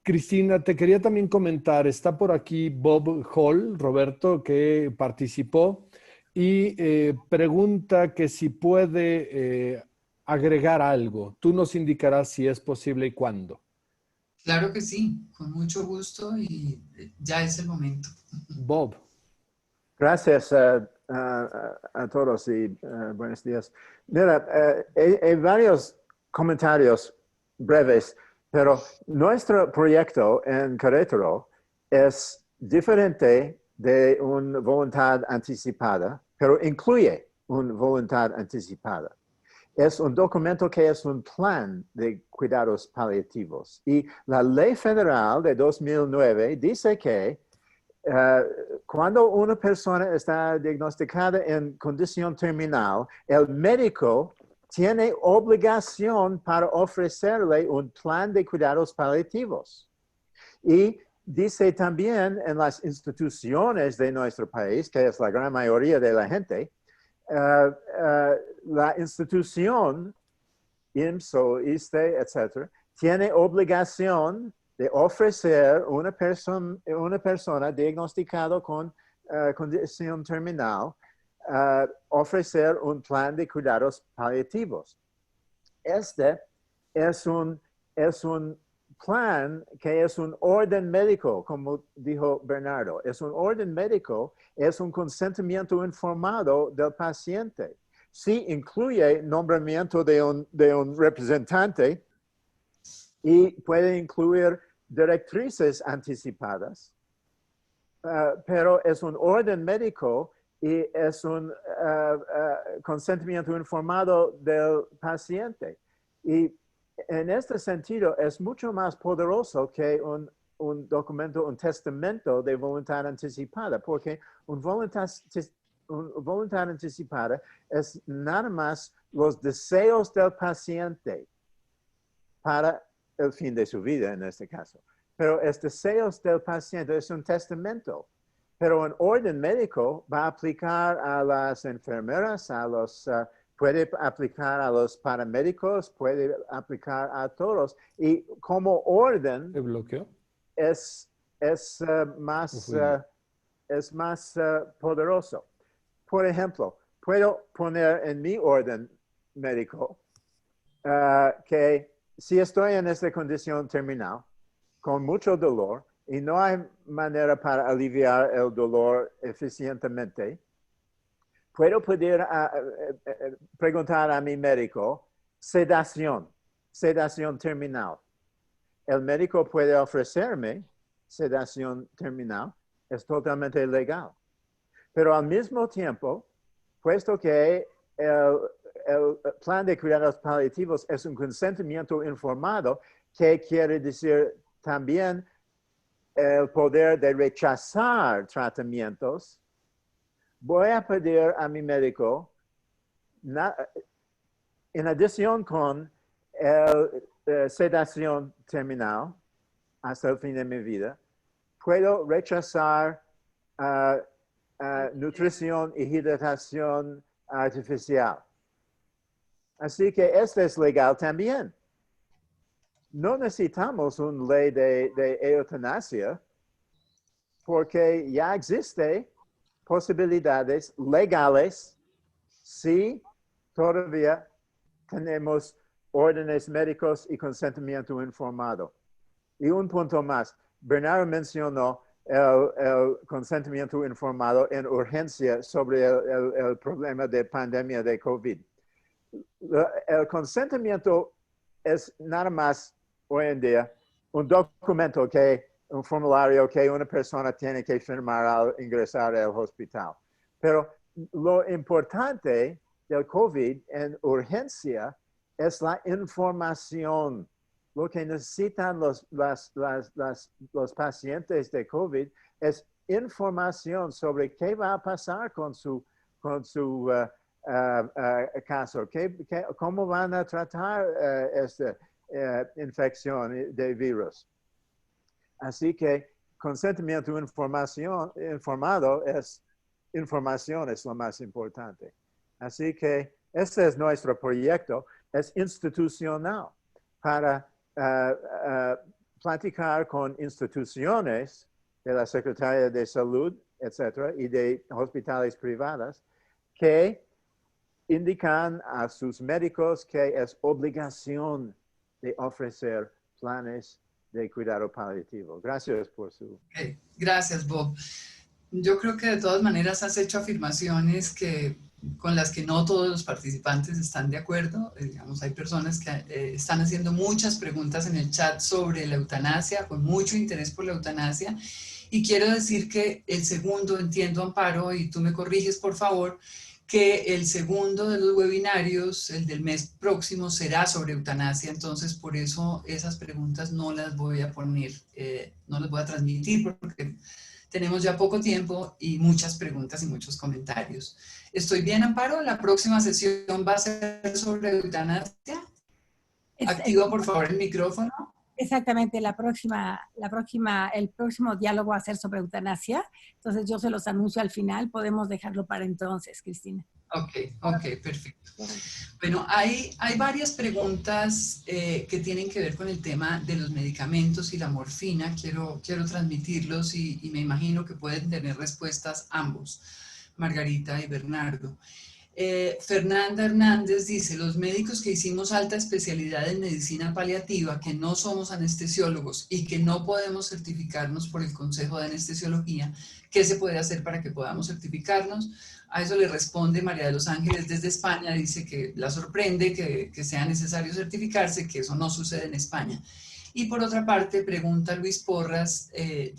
Cristina, te quería también comentar, está por aquí Bob Hall, Roberto, que participó y pregunta que si puede agregar algo. Tú nos indicarás si es posible y cuándo. Claro que sí, con mucho gusto y ya es el momento. Bob. Gracias a todos y buenos días. Mira, hay varios comentarios breves, pero nuestro proyecto en Querétaro es diferente de una voluntad anticipada, pero incluye una voluntad anticipada. Es un documento que es un plan de cuidados paliativos. Y la ley federal de 2009 dice que cuando una persona está diagnosticada en condición terminal, el médico tiene obligación para ofrecerle un plan de cuidados paliativos. Y dice también en las instituciones de nuestro país, que es la gran mayoría de la gente, la institución, IMSS o ISSSTE, etc., tiene obligación de ofrecer una persona diagnosticada con condición terminal, ofrecer un plan de cuidados paliativos. Este es un plan que es un orden médico, como dijo Bernardo. Es un orden médico, es un consentimiento informado del paciente. Sí incluye nombramiento de un representante y puede incluir directrices anticipadas, pero es un orden médico y es un consentimiento informado del paciente. Y en este sentido es mucho más poderoso que un documento, un testamento de voluntad anticipada, porque una voluntad anticipada es nada más los deseos del paciente para el fin de su vida en este caso. Pero es deseos del paciente, es un testamento. Pero un orden médico va a aplicar a las enfermeras, puede aplicar a los paramédicos, puede aplicar a todos. Y como orden ¿Se bloqueó? es más poderoso. Por ejemplo, puedo poner en mi orden médico que si estoy en esta condición terminal, con mucho dolor, y no hay manera para aliviar el dolor eficientemente, puedo preguntar a mi médico sedación terminal. El médico puede ofrecerme sedación terminal, es totalmente legal. Pero al mismo tiempo, puesto que el plan de cuidados paliativos es un consentimiento informado, que quiere decir también el poder de rechazar tratamientos, voy a pedir a mi médico, en adición con sedación terminal hasta el fin de mi vida, puedo rechazar nutrición y hidratación artificial. Así que esto es legal también. No necesitamos una ley de eutanasia porque ya existe posibilidades legales si todavía tenemos órdenes médicos y consentimiento informado. Y un punto más, Bernardo mencionó el consentimiento informado en urgencia sobre el problema de pandemia de COVID. El consentimiento es nada más hoy en día un documento un formulario que una persona tiene que firmar al ingresar al hospital. Pero lo importante del COVID en urgencia es la información. Lo que necesitan los pacientes de COVID es información sobre qué va a pasar con su caso, cómo van a tratar esta infección de virus. Así que consentimiento informado información es lo más importante. Así que este es nuestro proyecto, es institucional para platicar con instituciones de la Secretaría de Salud, etcétera, y de hospitales privadas que indican a sus médicos que es obligación de ofrecer planes de cuidado paliativo. Gracias por su... Gracias, Bob. Yo creo que de todas maneras has hecho afirmaciones con las que no todos los participantes están de acuerdo. Digamos, hay personas que están haciendo muchas preguntas en el chat sobre la eutanasia, con mucho interés por la eutanasia. Y quiero decir que el segundo, entiendo, Amparo, y tú me corriges, por favor, que el segundo de los webinarios, el del mes próximo, será sobre eutanasia. Entonces, por eso esas preguntas no las voy a poner, no las voy a transmitir, porque tenemos ya poco tiempo y muchas preguntas y muchos comentarios. ¿Estoy bien, Amparo? ¿La próxima sesión va a ser sobre eutanasia? Activa, por favor, el micrófono. Exactamente, el próximo diálogo va a ser sobre eutanasia. Entonces yo se los anuncio al final, podemos dejarlo para entonces, Cristina. Ok, perfecto. Bueno, hay varias preguntas que tienen que ver con el tema de los medicamentos y la morfina. Quiero transmitirlos y me imagino que pueden tener respuestas ambos, Margarita y Bernardo. Fernanda Hernández dice, los médicos que hicimos alta especialidad en medicina paliativa, que no somos anestesiólogos y que no podemos certificarnos por el Consejo de Anestesiología, ¿qué se puede hacer para que podamos certificarnos? A eso le responde María de los Ángeles desde España, dice que la sorprende que sea necesario certificarse, que eso no sucede en España. Y por otra parte, pregunta Luis Porras,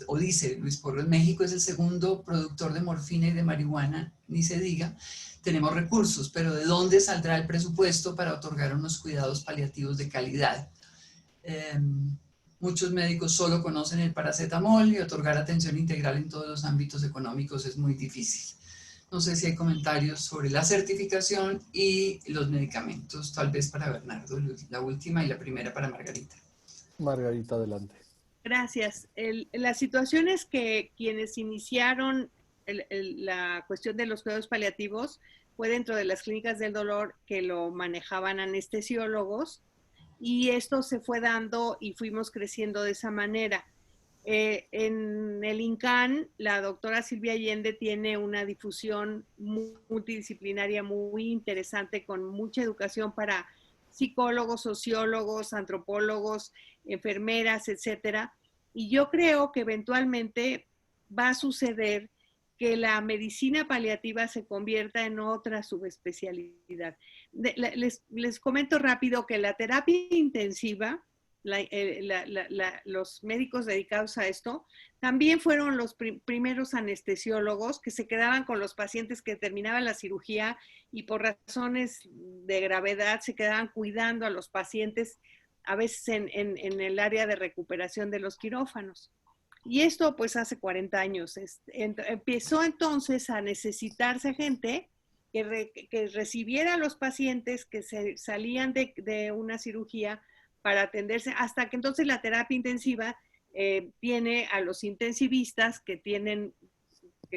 o dice Luis Porras, México es el segundo productor de morfina y de marihuana, ni se diga. Tenemos recursos, pero ¿de dónde saldrá el presupuesto para otorgar unos cuidados paliativos de calidad? Muchos médicos solo conocen el paracetamol y otorgar atención integral en todos los ámbitos económicos es muy difícil. No sé si hay comentarios sobre la certificación y los medicamentos, tal vez para Bernardo, la última, y la primera para Margarita. Margarita, adelante. Gracias. La situación es que quienes iniciaron la cuestión de los cuidados paliativos fue dentro de las clínicas del dolor que lo manejaban anestesiólogos y esto se fue dando y fuimos creciendo de esa manera. En el INCAN, la doctora Silvia Allende tiene una difusión multidisciplinaria muy interesante con mucha educación para psicólogos, sociólogos, antropólogos, enfermeras, etcétera. Y yo creo que eventualmente va a suceder que la medicina paliativa se convierta en otra subespecialidad. Les comento rápido que la terapia intensiva, los médicos dedicados a esto, también fueron los primeros anestesiólogos que se quedaban con los pacientes que terminaban la cirugía y por razones de gravedad se quedaban cuidando a los pacientes, a veces en el área de recuperación de los quirófanos. Y esto pues hace 40 años. Empezó entonces a necesitarse gente que recibiera a los pacientes que salían de una cirugía para atenderse, hasta que entonces la terapia intensiva tiene a los intensivistas que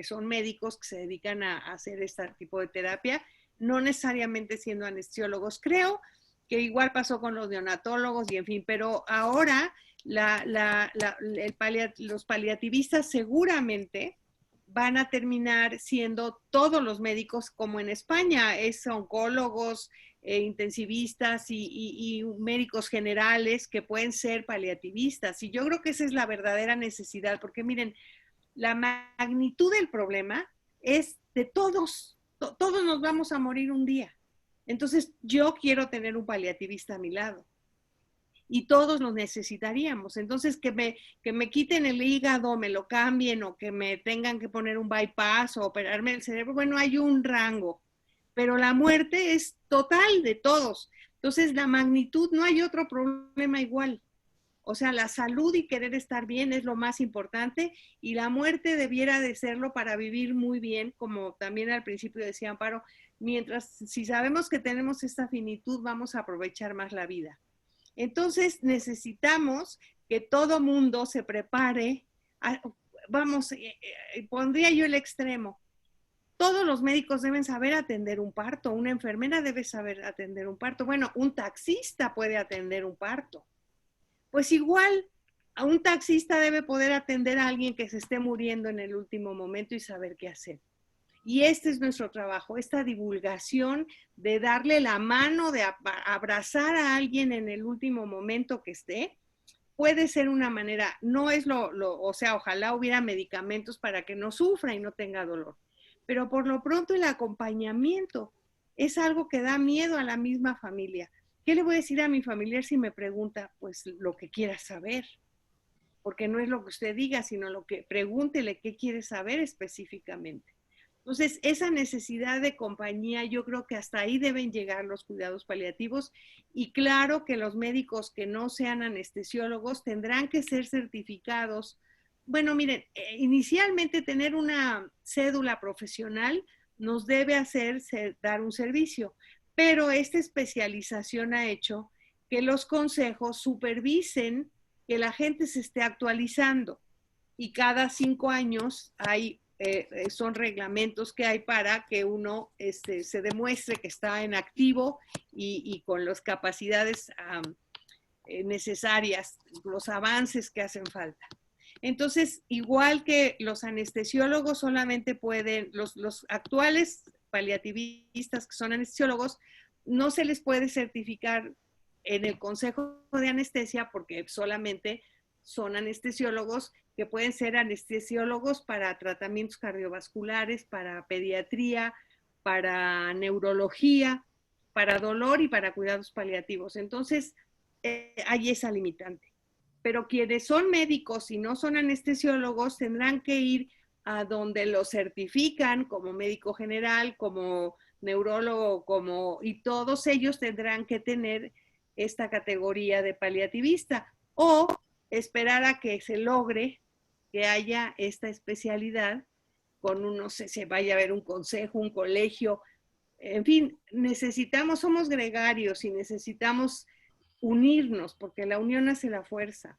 son médicos que se dedican a hacer este tipo de terapia, no necesariamente siendo anestesiólogos. Creo que igual pasó con los neonatólogos y en fin, pero ahora los paliativistas seguramente van a terminar siendo todos los médicos como en España, es oncólogos, intensivistas y médicos generales que pueden ser paliativistas. Y yo creo que esa es la verdadera necesidad, porque miren, la magnitud del problema es de todos, todos nos vamos a morir un día. Entonces yo quiero tener un paliativista a mi lado. Y todos los necesitaríamos. Entonces, que me quiten el hígado, me lo cambien o que me tengan que poner un bypass o operarme el cerebro, bueno, hay un rango, pero la muerte es total de todos. Entonces, la magnitud, no hay otro problema igual. O sea, la salud y querer estar bien es lo más importante y la muerte debiera de serlo para vivir muy bien, como también al principio decía Amparo, si sabemos que tenemos esta finitud, vamos a aprovechar más la vida. Entonces necesitamos que todo mundo se prepare, pondría yo el extremo. Todos los médicos deben saber atender un parto, una enfermera debe saber atender un parto. Bueno, un taxista puede atender un parto. Pues igual, a un taxista debe poder atender a alguien que se esté muriendo en el último momento y saber qué hacer. Y este es nuestro trabajo, esta divulgación de darle la mano, de abrazar a alguien en el último momento que esté, puede ser una manera, no es o sea, ojalá hubiera medicamentos para que no sufra y no tenga dolor, pero por lo pronto el acompañamiento es algo que da miedo a la misma familia. ¿Qué le voy a decir a mi familiar si me pregunta? Pues lo que quiera saber, porque no es lo que usted diga, sino lo que pregúntele qué quiere saber específicamente. Entonces, esa necesidad de compañía, yo creo que hasta ahí deben llegar los cuidados paliativos y claro que los médicos que no sean anestesiólogos tendrán que ser certificados. Bueno, miren, inicialmente tener una cédula profesional nos debe hacer dar un servicio, pero esta especialización ha hecho que los consejos supervisen que la gente se esté actualizando y cada 5 años son reglamentos que hay para que uno se demuestre que está en activo y con las capacidades necesarias, los avances que hacen falta. Entonces, igual que los anestesiólogos solamente pueden, los actuales paliativistas que son anestesiólogos, no se les puede certificar en el Consejo de Anestesia porque solamente son anestesiólogos que pueden ser anestesiólogos para tratamientos cardiovasculares, para pediatría, para neurología, para dolor y para cuidados paliativos. Entonces, hay esa limitante. Pero quienes son médicos y no son anestesiólogos tendrán que ir a donde los certifican como médico general, como neurólogo, y todos ellos tendrán que tener esta categoría de paliativista o esperar a que se logre que haya esta especialidad con no sé, se vaya a ver un consejo, un colegio, en fin, somos gregarios y necesitamos unirnos porque la unión hace la fuerza.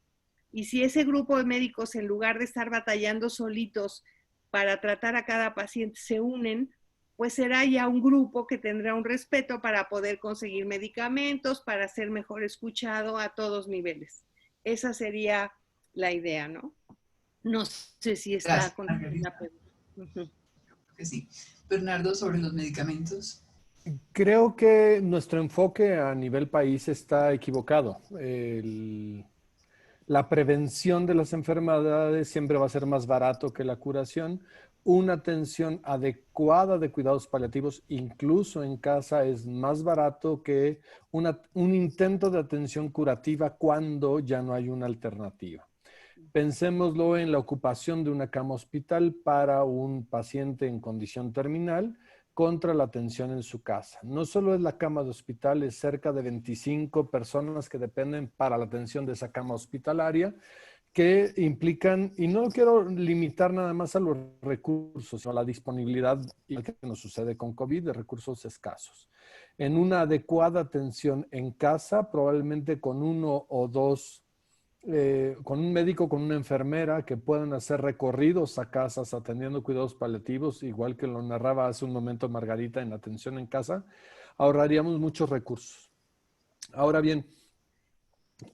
Y si ese grupo de médicos, en lugar de estar batallando solitos para tratar a cada paciente, se unen, pues será ya un grupo que tendrá un respeto para poder conseguir medicamentos, para ser mejor escuchado a todos niveles. Esa sería la idea, ¿no? No sé si está con la pregunta. Creo que sí. Bernardo, sobre los medicamentos. Creo que nuestro enfoque a nivel país está equivocado. La prevención de las enfermedades siempre va a ser más barato que la curación. Una atención adecuada de cuidados paliativos, incluso en casa, es más barato que un intento de atención curativa cuando ya no hay una alternativa. Pensémoslo en la ocupación de una cama hospital para un paciente en condición terminal contra la atención en su casa. No solo es la cama de hospital, es cerca de 25 personas que dependen para la atención de esa cama hospitalaria, que implican, y no lo quiero limitar nada más a los recursos, sino a la disponibilidad, igual que nos sucede con COVID, de recursos escasos. En una adecuada atención en casa, probablemente con uno o dos, con un médico, con una enfermera, que puedan hacer recorridos a casas atendiendo cuidados paliativos, igual que lo narraba hace un momento Margarita en la atención en casa, ahorraríamos muchos recursos. Ahora bien,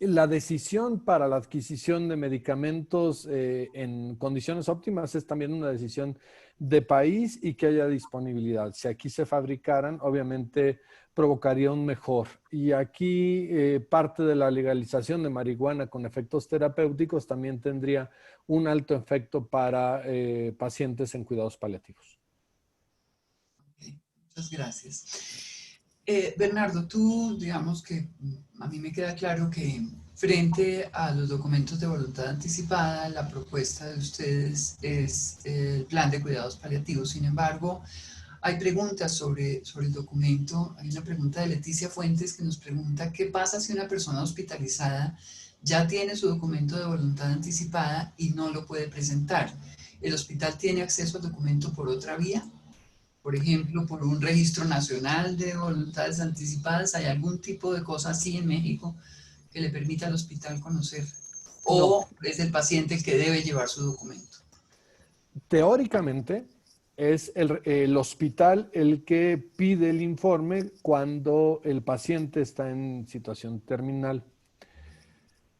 la decisión para la adquisición de medicamentos en condiciones óptimas es también una decisión de país y que haya disponibilidad. Si aquí se fabricaran, obviamente provocaría un mejor. Y aquí parte de la legalización de marihuana con efectos terapéuticos también tendría un alto efecto para pacientes en cuidados paliativos. Okay, muchas gracias. Bernardo, tú, digamos que a mí me queda claro que frente a los documentos de voluntad anticipada, la propuesta de ustedes es el plan de cuidados paliativos. Sin embargo, hay preguntas sobre el documento. Hay una pregunta de Leticia Fuentes que nos pregunta qué pasa si una persona hospitalizada ya tiene su documento de voluntad anticipada y no lo puede presentar. ¿El hospital tiene acceso al documento por otra vía? Por ejemplo, por un registro nacional de voluntades anticipadas. ¿Hay algún tipo de cosa así en México que le permita al hospital conocer? ¿O no, es el paciente el que debe llevar su documento? Teóricamente, es el hospital el que pide el informe cuando el paciente está en situación terminal.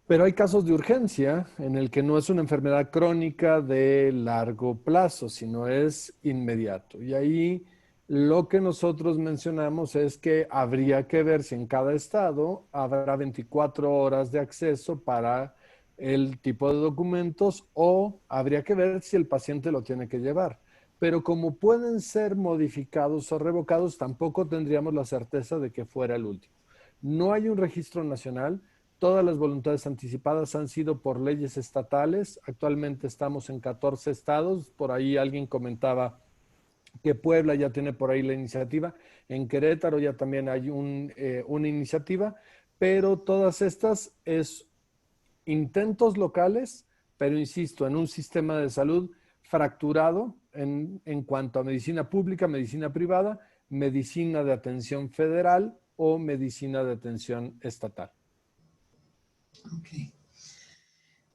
Pero hay casos de urgencia en el que no es una enfermedad crónica de largo plazo, sino es inmediato. Y ahí lo que nosotros mencionamos es que habría que ver si en cada estado habrá 24 horas de acceso para el tipo de documentos o habría que ver si el paciente lo tiene que llevar. Pero como pueden ser modificados o revocados, tampoco tendríamos la certeza de que fuera el último. No hay un registro nacional. Todas las voluntades anticipadas han sido por leyes estatales. Actualmente estamos en 14 estados. Por ahí alguien comentaba que Puebla ya tiene por ahí la iniciativa. En Querétaro ya también hay una iniciativa. Pero todas estas es intentos locales, pero insisto, en un sistema de salud fracturado en cuanto a medicina pública, medicina privada, medicina de atención federal o medicina de atención estatal. Ok.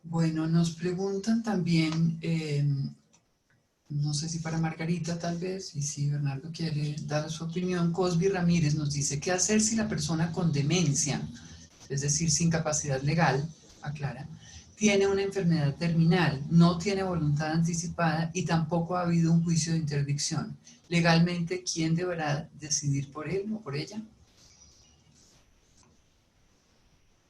Bueno, nos preguntan también, no sé si para Margarita tal vez, y si Bernardo quiere dar su opinión, Cosby Ramírez nos dice, ¿qué hacer si la persona con demencia, es decir, sin capacidad legal, aclara, tiene una enfermedad terminal, no tiene voluntad anticipada y tampoco ha habido un juicio de interdicción? Legalmente, ¿quién deberá decidir por él o por ella?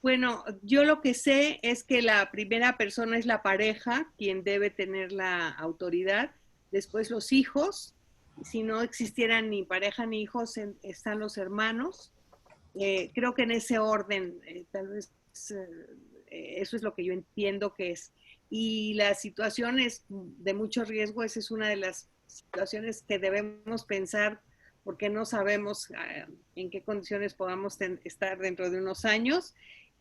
Bueno, yo lo que sé es que la primera persona es la pareja, quien debe tener la autoridad, después los hijos, si no existieran ni pareja ni hijos, están los hermanos. Creo que en ese orden, tal vez eso es lo que yo entiendo que es. Y la situación es de mucho riesgo, esa es una de las situaciones que debemos pensar porque no sabemos en qué condiciones podamos estar dentro de unos años.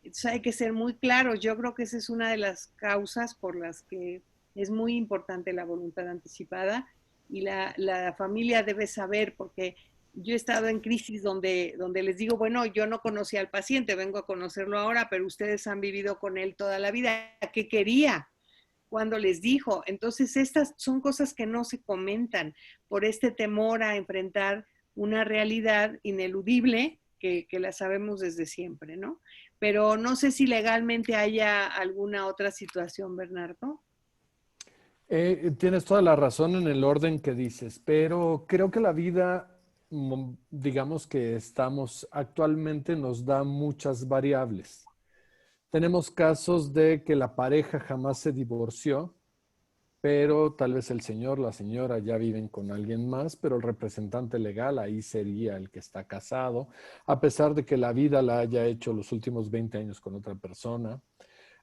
Entonces hay que ser muy claros. Yo creo que esa es una de las causas por las que es muy importante la voluntad anticipada y la familia debe saber, porque yo he estado en crisis donde les digo, bueno, yo no conocía al paciente, vengo a conocerlo ahora, pero ustedes han vivido con él toda la vida. ¿Qué quería? Cuando les dijo. Entonces estas son cosas que no se comentan por este temor a enfrentar una realidad ineludible que la sabemos desde siempre, ¿no? Pero no sé si legalmente haya alguna otra situación, Bernardo. Tienes toda la razón en el orden que dices, pero creo que la vida, digamos que estamos actualmente, nos da muchas variables. Tenemos casos de que la pareja jamás se divorció, pero tal vez el señor, la señora ya viven con alguien más, pero el representante legal ahí sería el que está casado, a pesar de que la vida la haya hecho los últimos 20 años con otra persona.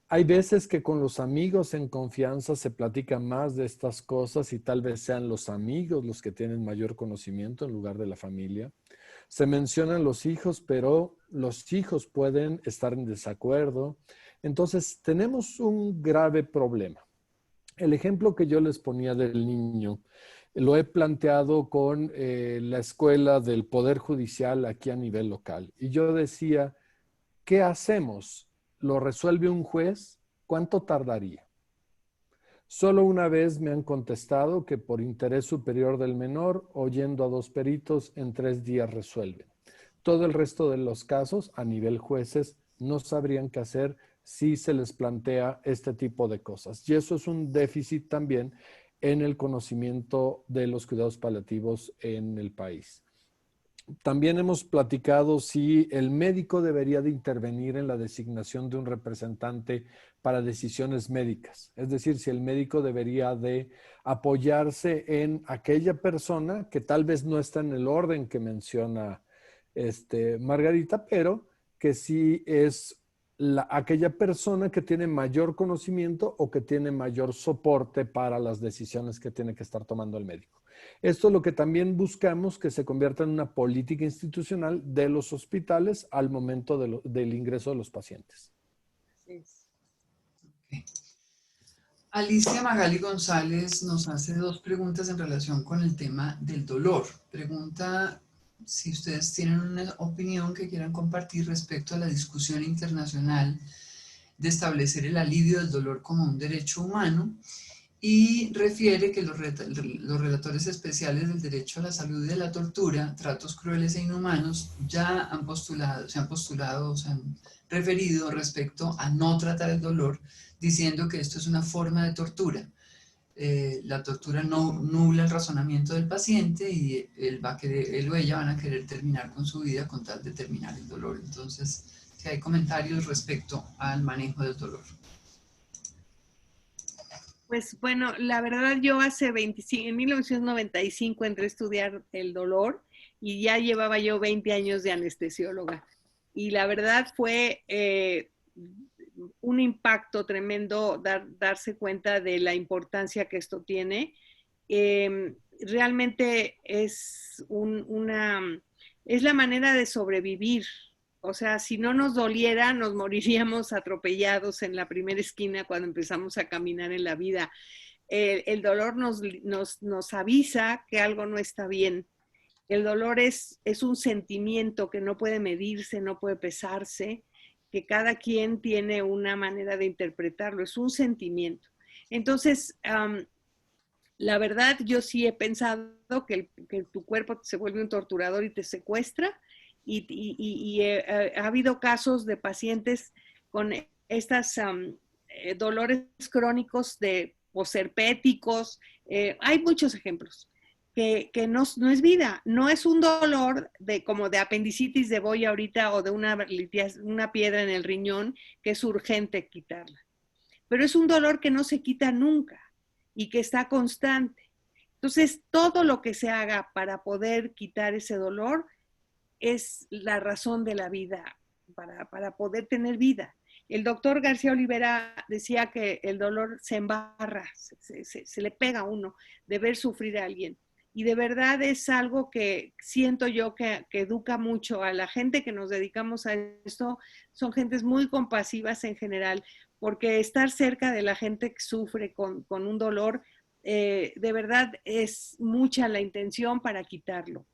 Hay veces que con los amigos en confianza se platica más de estas cosas y tal vez sean los amigos los que tienen mayor conocimiento en lugar de la familia. Se mencionan los hijos, pero los hijos pueden estar en desacuerdo. Entonces, tenemos un grave problema. El ejemplo que yo les ponía del niño, lo he planteado con la escuela del Poder Judicial aquí a nivel local. Y yo decía, ¿qué hacemos? ¿Lo resuelve un juez? ¿Cuánto tardaría? Solo una vez me han contestado que por interés superior del menor, oyendo a 2 peritos, en 3 días resuelven. Todo el resto de los casos, a nivel jueces, no sabrían qué hacer si se les plantea este tipo de cosas. Y eso es un déficit también en el conocimiento de los cuidados paliativos en el país. También hemos platicado si el médico debería de intervenir en la designación de un representante para decisiones médicas. Es decir, si el médico debería de apoyarse en aquella persona que tal vez no está en el orden que menciona Margarita, pero que sí es aquella persona que tiene mayor conocimiento o que tiene mayor soporte para las decisiones que tiene que estar tomando el médico. Esto es lo que también buscamos que se convierta en una política institucional de los hospitales al momento del ingreso de los pacientes. Okay. Alicia Magali González nos hace 2 preguntas en relación con el tema del dolor. Pregunta si ustedes tienen una opinión que quieran compartir respecto a la discusión internacional de establecer el alivio del dolor como un derecho humano, y refiere que los relatores especiales del derecho a la salud y de la tortura, tratos crueles e inhumanos, ya se han referido respecto a no tratar el dolor, diciendo que esto es una forma de tortura. La tortura no nubla el razonamiento del paciente y él o ella van a querer terminar con su vida con tal de terminar el dolor. Entonces, si hay comentarios respecto al manejo del dolor. Pues bueno, la verdad yo en 1995 entré a estudiar el dolor y ya llevaba yo 20 años de anestesióloga. Y la verdad fue un impacto tremendo darse cuenta de la importancia que esto tiene. Realmente es la manera de sobrevivir. O sea, si no nos doliera, nos moriríamos atropellados en la primera esquina cuando empezamos a caminar en la vida. El dolor nos avisa que algo no está bien. El dolor es un sentimiento que no puede medirse, no puede pesarse, que cada quien tiene una manera de interpretarlo. Es un sentimiento. Entonces, la verdad, yo sí he pensado que tu cuerpo se vuelve un torturador y te secuestra. Y ha habido casos de pacientes con estos dolores crónicos posherpéticos. Hay muchos ejemplos que no es vida, no es un dolor como de apendicitis de boya ahorita o de una piedra en el riñón que es urgente quitarla. Pero es un dolor que no se quita nunca y que está constante. Entonces, todo lo que se haga para poder quitar ese dolor es la razón de la vida, para poder tener vida. El doctor García Olivera decía que el dolor se embarra, se le pega a uno de ver sufrir a alguien. Y de verdad es algo que siento yo que educa mucho a la gente que nos dedicamos a esto. Son gentes muy compasivas en general, porque estar cerca de la gente que sufre con un dolor, de verdad es mucha la intención para quitarlo.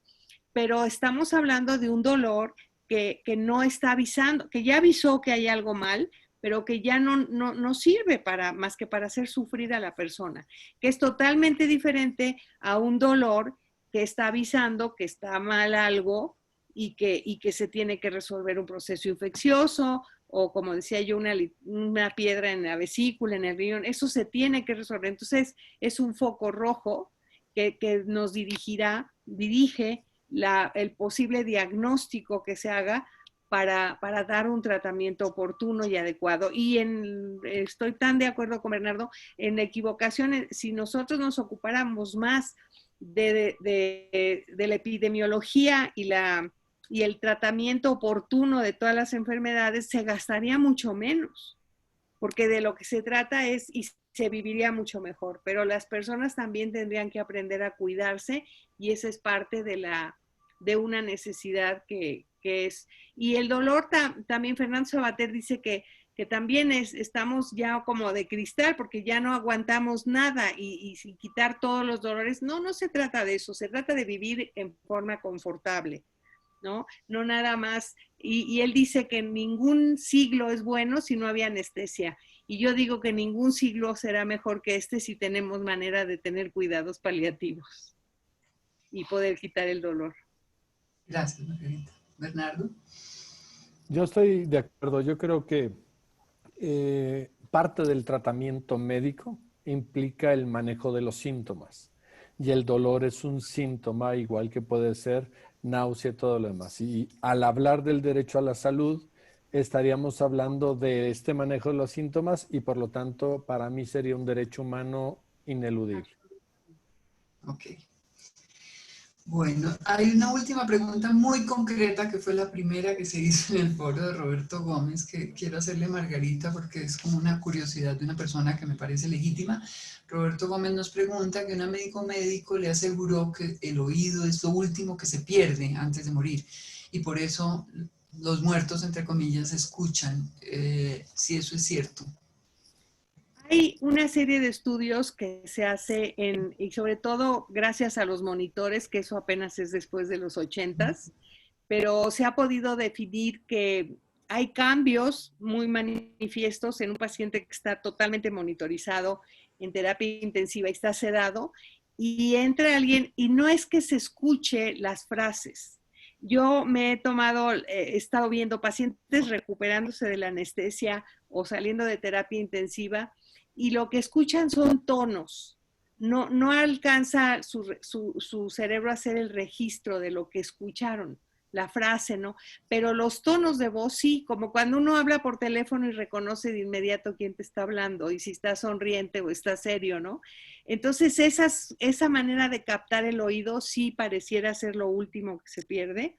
Pero estamos hablando de un dolor que no está avisando, que ya avisó que hay algo mal, pero que ya no sirve más que para hacer sufrir a la persona, que es totalmente diferente a un dolor que está avisando que está mal algo y que se tiene que resolver un proceso infeccioso o, como decía yo, una piedra en la vesícula, en el riñón. Eso se tiene que resolver. Entonces, es un foco rojo que nos dirige el posible diagnóstico que se haga para dar un tratamiento oportuno y adecuado. Y estoy tan de acuerdo con Bernardo, en equivocaciones, si nosotros nos ocupáramos más de la epidemiología y el tratamiento oportuno de todas las enfermedades, se gastaría mucho menos, porque de lo que se trata y se viviría mucho mejor, pero las personas también tendrían que aprender a cuidarse y esa es parte de una necesidad que es. Y el dolor también, Fernando Sabater dice que que también estamos ya como de cristal porque ya no aguantamos nada y sin quitar todos los dolores. No, no se trata de eso, se trata de vivir en forma confortable, ¿no? No nada más. Y él dice que ningún siglo es bueno si no había anestesia. Y yo digo que ningún siglo será mejor que este si tenemos manera de tener cuidados paliativos y poder quitar el dolor. Gracias, Margarita. Bernardo. Yo estoy de acuerdo. Yo creo que parte del tratamiento médico implica el manejo de los síntomas. Y el dolor es un síntoma, igual que puede ser náusea y todo lo demás. Y al hablar del derecho a la salud, estaríamos hablando de este manejo de los síntomas y por lo tanto para mí sería un derecho humano ineludible. Ok. Bueno, hay una última pregunta muy concreta que fue la primera que se hizo en el foro de Roberto Gómez que quiero hacerle a Margarita porque es como una curiosidad de una persona que me parece legítima. Roberto Gómez nos pregunta que un médico le aseguró que el oído es lo último que se pierde antes de morir y por eso los muertos, entre comillas, escuchan, si eso es cierto. Hay una serie de estudios que se hace y sobre todo gracias a los monitores, que eso apenas es después de los 80s, pero se ha podido definir que hay cambios muy manifiestos en un paciente que está totalmente monitorizado en terapia intensiva y está sedado, y entra alguien y no es que se escuche las frases. Yo he estado viendo pacientes recuperándose de la anestesia o saliendo de terapia intensiva y lo que escuchan son tonos. No alcanza su cerebro a hacer el registro de lo que escucharon, la frase, ¿no? Pero los tonos de voz sí, como cuando uno habla por teléfono y reconoce de inmediato quién te está hablando y si está sonriente o está serio, ¿no? Entonces esa manera de captar el oído sí pareciera ser lo último que se pierde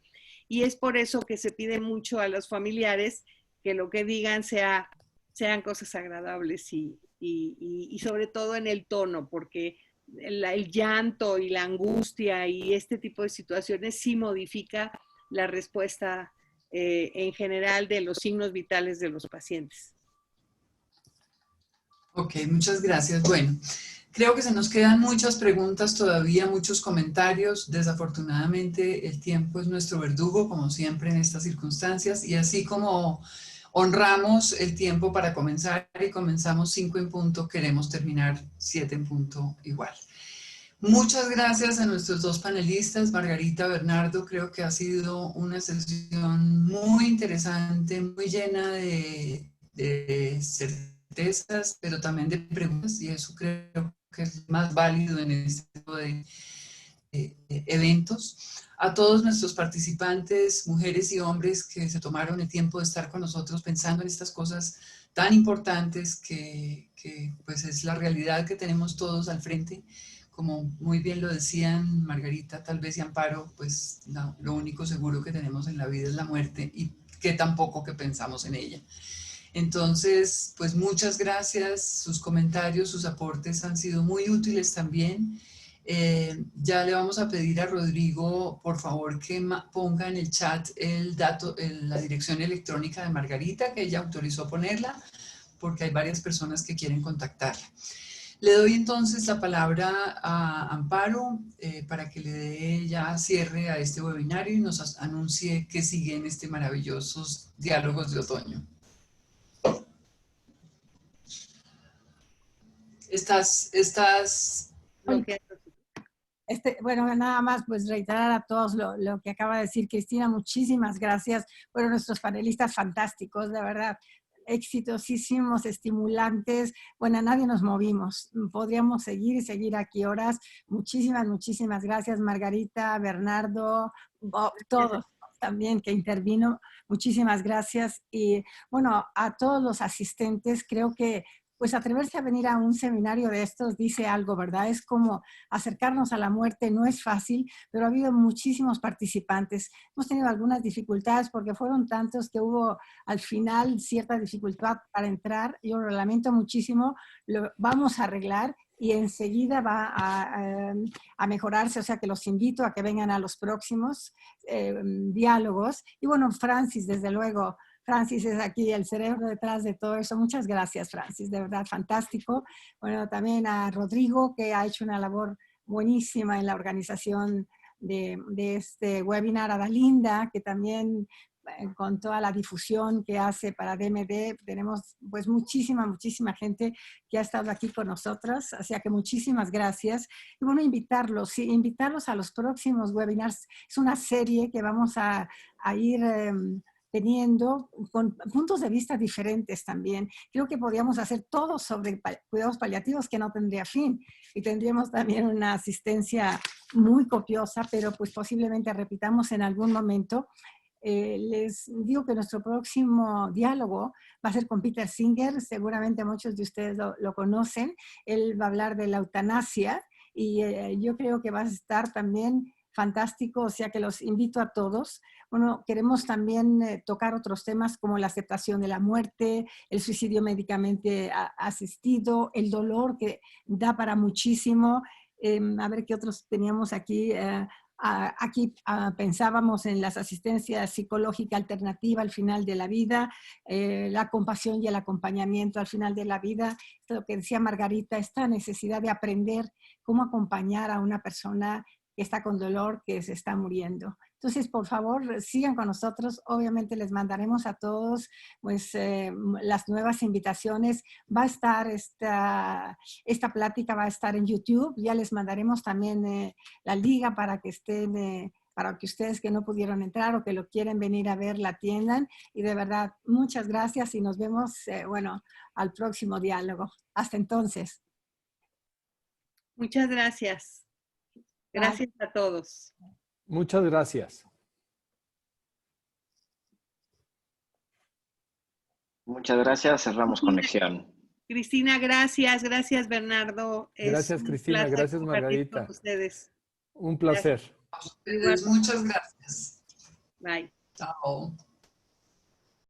y es por eso que se pide mucho a los familiares que lo que digan sean cosas agradables y sobre todo en el tono, porque el llanto y la angustia y este tipo de situaciones sí modifica la respuesta en general de los signos vitales de los pacientes. Ok, muchas gracias. Bueno, creo que se nos quedan muchas preguntas todavía, muchos comentarios. Desafortunadamente el tiempo es nuestro verdugo, como siempre en estas circunstancias, y así como honramos el tiempo para comenzar y comenzamos 5 en punto, queremos terminar 7 en punto igual. Muchas gracias a nuestros dos panelistas, Margarita, Bernardo. Creo que ha sido una sesión muy interesante, muy llena de certezas, pero también de preguntas, y eso creo que es más válido en este tipo de eventos. A todos nuestros participantes, mujeres y hombres que se tomaron el tiempo de estar con nosotros pensando en estas cosas tan importantes que pues es la realidad que tenemos todos al frente. Como muy bien lo decían Margarita, tal vez y Amparo, pues no, lo único seguro que tenemos en la vida es la muerte y que tampoco que pensamos en ella. Entonces, pues muchas gracias, sus comentarios, sus aportes han sido muy útiles también. Ya le vamos a pedir a Rodrigo, por favor, que ponga en el chat la dirección electrónica de Margarita, que ella autorizó ponerla, porque hay varias personas que quieren contactarla. Le doy entonces la palabra a Amparo para que le dé ya cierre a este webinario y nos anuncie que siguen este maravillosos diálogos de otoño. Estás Bueno, nada más pues reiterar a todos lo que acaba de decir Cristina, muchísimas gracias. Fueron nuestros panelistas fantásticos, de verdad, exitosísimos, estimulantes. Bueno, a nadie nos movimos, podríamos seguir y seguir aquí horas. Muchísimas gracias, Margarita, Bernardo, Bob, todos también que intervino, muchísimas gracias. Y bueno, a todos los asistentes, creo que pues atreverse a venir a un seminario de estos dice algo, ¿verdad? Es como acercarnos a la muerte, no es fácil, pero ha habido muchísimos participantes. Hemos tenido algunas dificultades porque fueron tantos que hubo al final cierta dificultad para entrar. Yo lo lamento muchísimo, lo vamos a arreglar y enseguida va a mejorarse, o sea que los invito a que vengan a los próximos diálogos. Y bueno, Francis, desde luego, Francis es aquí el cerebro detrás de todo eso. Muchas gracias, Francis, de verdad, fantástico. Bueno, también a Rodrigo, que ha hecho una labor buenísima en la organización de este webinar, a Dalinda, que también con toda la difusión que hace para DMD, tenemos pues muchísima gente que ha estado aquí con nosotros, así que muchísimas gracias. Y bueno, invitarlos a los próximos webinars. Es una serie que vamos a ir teniendo con puntos de vista diferentes también. Creo que podríamos hacer todo sobre cuidados paliativos que no tendría fin, y tendríamos también una asistencia muy copiosa, pero pues posiblemente repitamos en algún momento. Les digo que nuestro próximo diálogo va a ser con Peter Singer. Seguramente muchos de ustedes lo conocen. Él va a hablar de la eutanasia y yo creo que va a estar también fantástico, o sea que los invito a todos. Bueno, queremos también tocar otros temas como la aceptación de la muerte, el suicidio médicamente asistido, el dolor que da para muchísimo. A ver qué otros teníamos aquí. Aquí pensábamos en las asistencias psicológica alternativa al final de la vida, la compasión y el acompañamiento al final de la vida. Lo que decía Margarita, esta necesidad de aprender cómo acompañar a una persona que está con dolor, que se está muriendo. Entonces, por favor, sigan con nosotros. Obviamente les mandaremos a todos pues, las nuevas invitaciones. Va a estar esta plática, va a estar en YouTube. Ya les mandaremos también la liga para que estén, para que ustedes que no pudieron entrar o que lo quieren venir a ver, la atiendan. Y de verdad, muchas gracias y nos vemos, bueno, al próximo diálogo. Hasta entonces. Muchas gracias. Gracias a todos. Muchas gracias. Muchas gracias. Cerramos conexión. Cristina, gracias. Gracias, Bernardo. Gracias, Cristina. Gracias, Margarita. Con ustedes. Un placer. Muchas gracias. Bye. Chao.